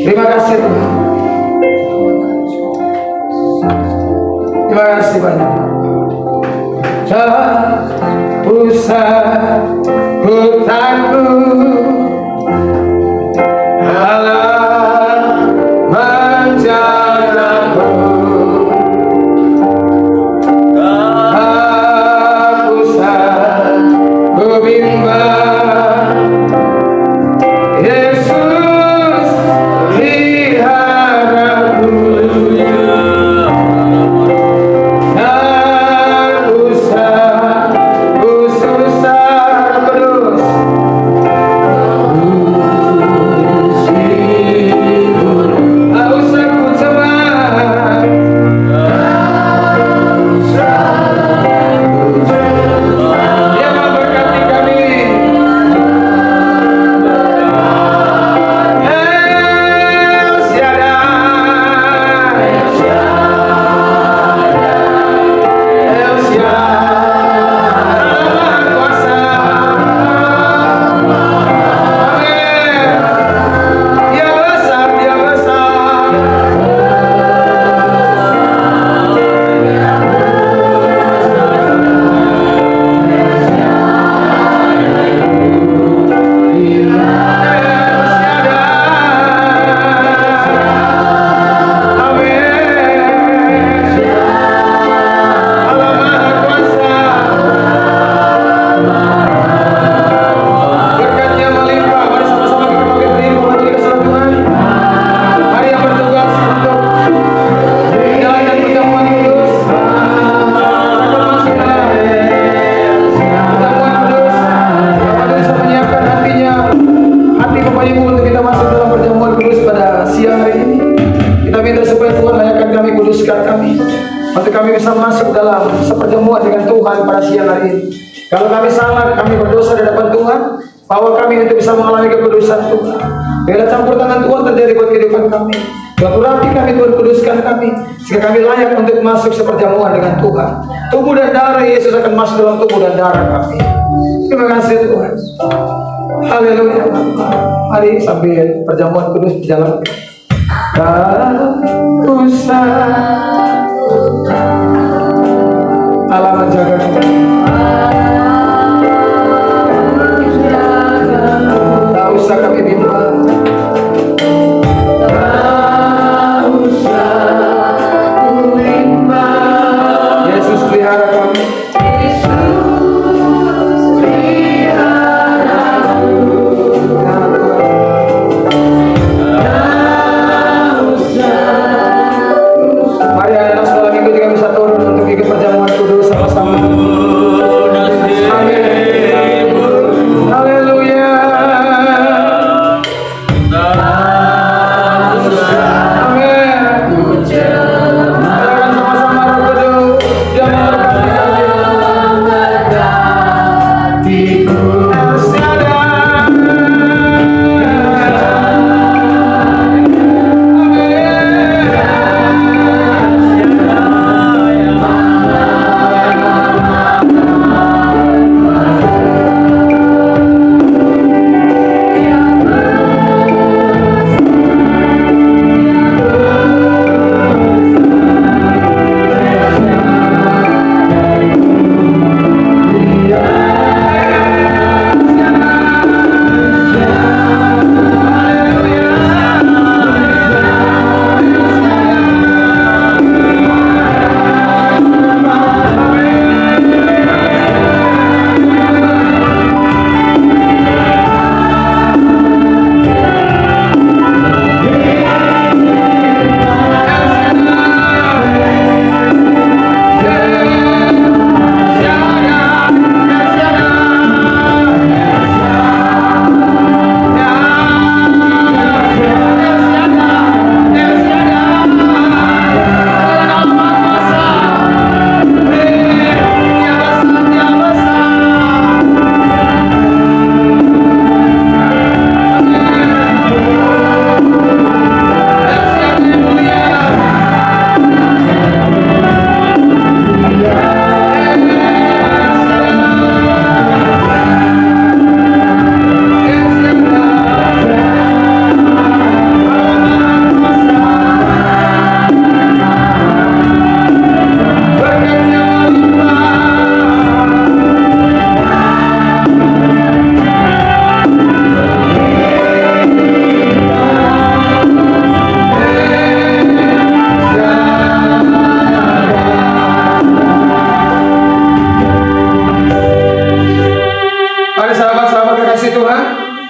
Terima kasih Tuhan. Terima kasih banyak. Pusat hutanku, Allah menjagaku. Pusat ku bimbang, Yesus lihat aku. Dan susah kudus, tak usah ku cemas, Dia memberkati kami. El Shaddai, El Shaddai, kuasa. Amin. Dia besar, Dia besar. Berkatnya melimpah. Mari sama-sama kita bangkit berdiri mematuhi keselamatan Tuhan. Mari yang bertugas untuk menjalankan perjamuan kudus. Kita masuk dalam perjamuan kudus. Bapak bisa menyiapkan hati Bapak Ibu untuk kita masuk dalam perjamuan kudus pada siang hari ini. Kita minta supaya Tuhan layakkan kami, kuduskan kami, untuk kami bisa masuk dalam seperjamuan dengan Tuhan pada siang hari ini. Kalau kami salah, kami berdosa di hadapan Tuhan, bawa kami untuk bisa mengalami kekudusan Tuhan. Biarlah campur tangan Tuhan terjadi buat kehidupan kami. Berarti kami, Tuhan, kuduskan kami, sehingga kami layak untuk masuk seperjamuan dengan Tuhan. Tubuh dan darah Yesus akan masuk dalam tubuh dan darah kami. Terima kasih Tuhan. Haleluya. Mari sambil perjamuan kudus berjalan. Tak usah Allah menjaga kita. Tak usah kami bimbang. Yesus pelihara kami. Mari anak-anak sekolah minggu juga bisa turun untuk ikut perjamuan kudus sama-sama.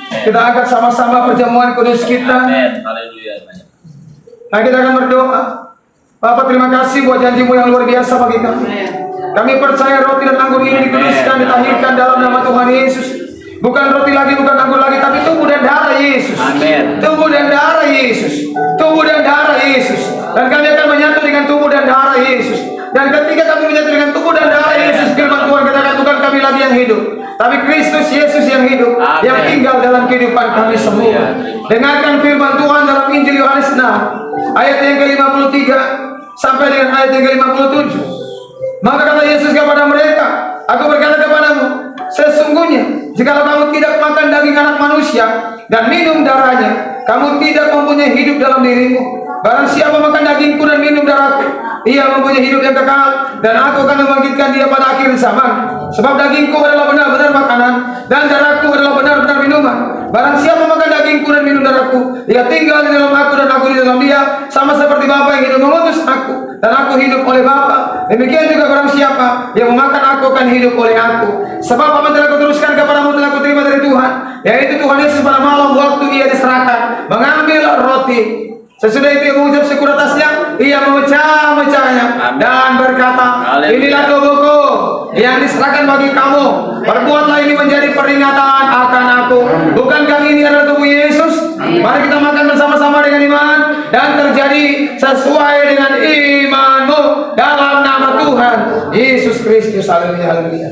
Kita angkat sama-sama perjamuan kudus kita. Amin. Haleluya. Nah, kita akan berdoa. Bapak, terima kasih buat janjimu yang luar biasa bagi kami. Kami percaya roti dan anggur ini dikuduskan, ditahirkan dalam nama Tuhan Yesus. Bukan roti lagi, bukan anggur lagi, tapi tubuh dan darah Yesus. Amin. Tubuh dan darah Yesus. Tubuh dan darah Yesus. Dan kami akan menyatu dengan tubuh dan darah Yesus. Dan ketika kami menyatu dengan tubuh dan darah Yesus, firman Tuhan katakan bukan kami lagi yang hidup, tapi Kristus Yesus yang hidup, Amin. yang tinggal dalam kehidupan kami semua. Dengarkan firman Tuhan dalam Injil Yohanes 6 ayat yang ke-53 sampai dengan ayat yang ke-57. Maka kata Yesus kepada mereka, Aku berkata kepadamu, sesungguhnya jikalau kamu tidak makan daging anak manusia dan minum darahnya, kamu tidak mempunyai hidup dalam dirimu. Barang siapa makan dagingku dan minum darahku, ia mempunyai hidup yang kekal, dan aku akan membangkitkan dia pada akhir zaman. Sebab dagingku adalah benar-benar makanan, dan darahku adalah benar-benar minuman. Barang siapa makan dagingku dan minum darahku, ia tinggal di dalam aku dan aku di dalam dia, sama seperti Bapa yang hidup mengutus aku, dan aku hidup oleh Bapa. Demikian juga barang siapa yang memakan aku akan hidup oleh aku. Sebab apa yang telah kuteruskan kepadamu telah kuterima dari Tuhan, yaitu Tuhan Yesus pada malam waktu ia diserahkan mengambil roti. Sesudah itu ia mengucap syukur atasnya, ia memecah-mecahnya dan berkata, inilah tubuhku yang diserahkan bagi kamu. Perbuatlah ini menjadi peringatan akan aku. Bukankah ini adalah tubuh Yesus? Mari kita makan bersama-sama dengan iman dan terjadi sesuai dengan imanmu dalam nama Tuhan Yesus Kristus. Haleluya, haleluya.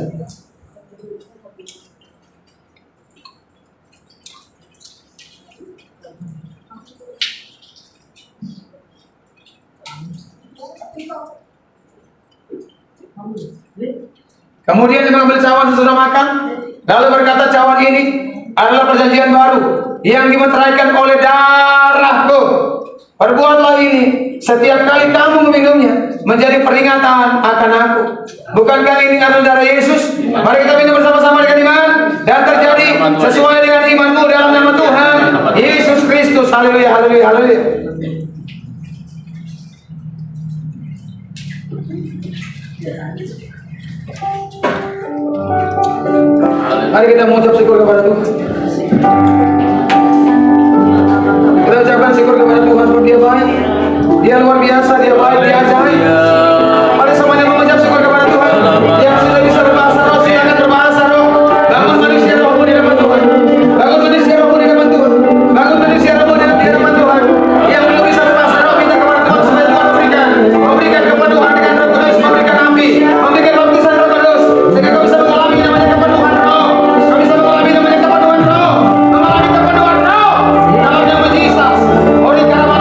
Kemudian dia mengambil cawan sesudah makan, lalu berkata, cawan ini adalah perjanjian baru yang dimeteraikan oleh darahku. Perbuatlah ini setiap kali kamu meminumnya menjadi peringatan akan aku. Bukankah ini adalah darah Yesus? Mari kita minum bersama-sama dengan iman dan terjadi sesuai dengan imanmu dalam nama Tuhan Yesus Kristus. Haleluya, haleluya, haleluya. Mari kita mengucap syukur kepada Tuhan. Kita ucapkan syukur kepada Tuhan, sebab Dia baik, Dia luar biasa, Dia baik, Dia ajaib. Mari semuanya mengucap syukur kepada Tuhan. Yang sudah bisa berbahasa roh, silakan berbahasa roh. Bangun manusia rohmu di hadapan Tuhan. Bangun manusia rohmu di hadapan Tuhan. Bangun manusia rohmu di hadapan Tuhan. Yang belum bisa berbahasa roh, minta kepada Tuhan supaya Tuhan memberikan kepada Tuhan dengan Roh Kudus, memberikan api, memberikan baptisan Roh Kudus, sehingga kau bisa mengalami namanya kepenuhan roh. Kau bisa mengalami namanya kepenuhan roh, mengalami kepenuhan roh dalam nama Yesus. Ori karama.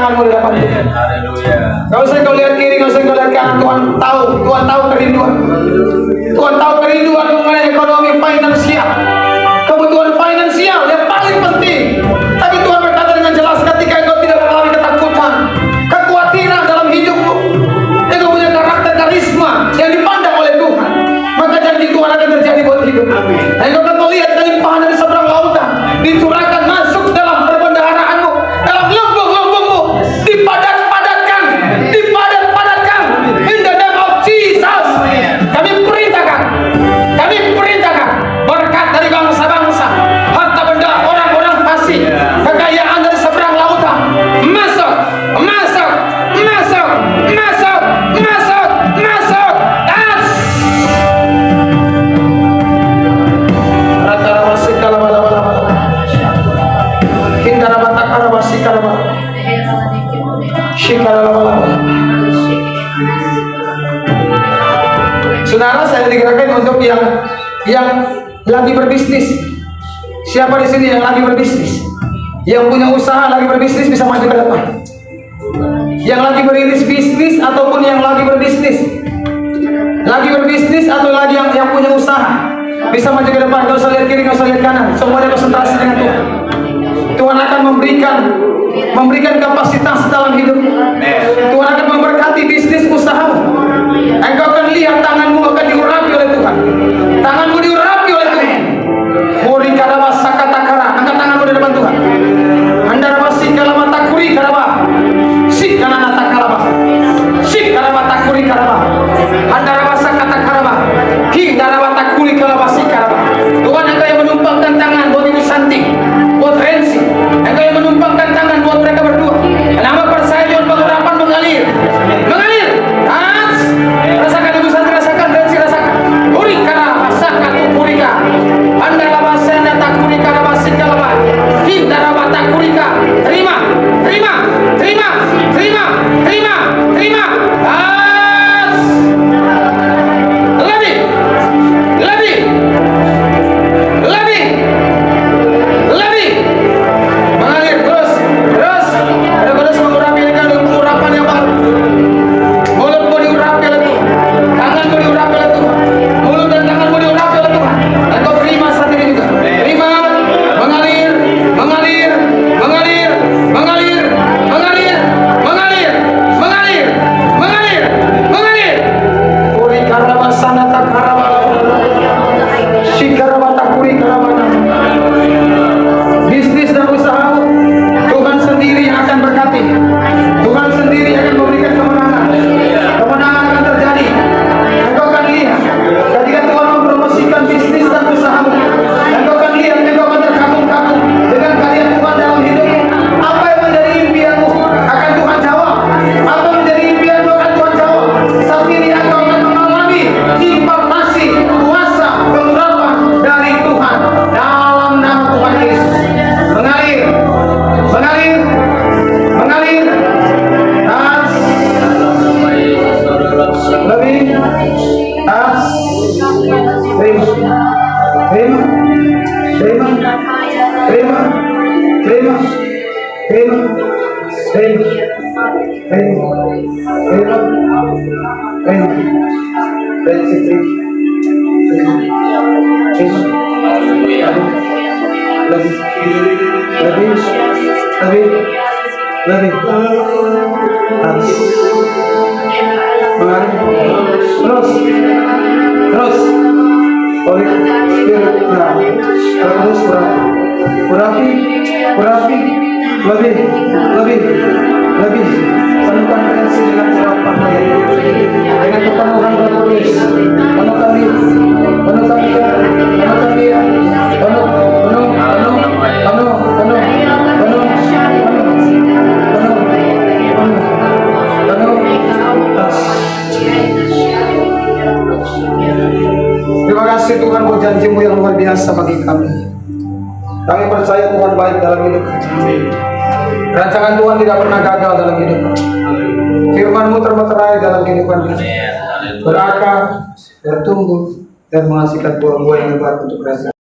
tanganmu di depan Tuhan. Haleluya. Gak usah kau lihat kiri, gak usah kau lihat kanan. Tuhan tahu kerinduan. Tuhan tahu kerinduan mengenai ekonomi finansial, kebutuhan finansial yang paling penting. Tapi Tuhan berkata dengan jelas, ketika engkau tidak mengalami ketakutan, kekhawatiran dalam hidupmu, engkau punya karakter karisma yang dipandang oleh Tuhan, maka janji Tuhan akan terjadi buat hidup. Engkau akan melihat kelimpahan dari seberang lautan dicurahkan masuk dalam perbendaharaanmu, dalam lumbung-lumbungmu, dipadat-padatkan, in the name of Jesus. Kami perintahkan berkat dari bangsa-bangsa, harta benda orang-orang fasik, kekayaan dari seberang lautan masuk. Saudara, saya digerakkan untuk yang lagi berbisnis. Siapa di sini yang lagi berbisnis? Yang punya usaha lagi berbisnis bisa maju ke depan. Yang lagi merintis bisnis ataupun yang lagi berbisnis, atau lagi yang punya usaha bisa maju ke depan. Gak usah lihat kiri, gak usah lihat kanan. Semuanya konsentrasi dengan Tuhan. Tuhan akan memberikan kapasitas dalam hidup. Tuhan akan memberkati bisnis usahamu. Engkau akan lihat tanganmu akan diurapi oleh Tuhan. Tanganmu diurapi oleh Tuhan. Muri karaba sakatakara. Angkat tanganmu di depan Tuhan. Andaraba sikalama takuri karaba. Sikanana takaraba. Sikaraba takuri karaba. Andaraba sakatakaraba. Kindaraba takuri karaba sikaraba. Tuhan, engkau yang menumpangkan tangan buat Ibu Santi, buat Rensi. Engkau yang menumpangkan tangan buat mereka berdua. Nama persaingan pengurapan mengalir. Rasakan Ibu Santi, rasakan Rensi, rasakan. Urikara, rasakan Urika. Anda labasena takurika labasika laba. Kita rabata kurika. Terima. Lebih. Mengalir terus. Ada kudus mengurapi dengan urapan yang baru. Mulutmu diurapi oleh Tuhan, tanganmu diurapi oleh Tuhan, mulut dan tanganmu diurapi oleh Tuhan. Engkau terima saat ini juga. Terima, mengalir. Kuri karaba sanata karaba. Shikaraba takuri karaba. Bisnis dan usahamu, Tuhan sendiri yang akan berkati. Tuhan sendiri akan memberikan kemenangan. Kemenangan akan terjadi. Engkau akan lihat ketika Tuhan mempromosikan bisnis dan usahamu. Engkau akan lihat, engkau akan terkagum-kagum dengan karya Tuhan dalam hidupmu. Apa yang menjadi impianmu akan Tuhan jawab. Apa yang menjadi impianmu akan Tuhan jawab. Saat ini engkau akan mengalami impartasi kuasa pengurapan dari Tuhan dalam nama Tuhan Yesus. Mengalir. Lebih. Terus. Holy Spirit, terus urapi. Lebih. Penuhkan Rensi dengan urapan dengan kepenuhan Roh Kudus. Penuhkan dia. Terima kasih Tuhan buat janji-Mu yang luar biasa bagi kami. Kami percaya Tuhan baik dalam hidup kami. Rancangan Tuhan tidak pernah gagal dalam hidup kami. Firman-Mu termeterai dalam kehidupan kami. Berakar, bertumbuh, dan menghasilkan buah-buah yang lebat untuk kerajaan.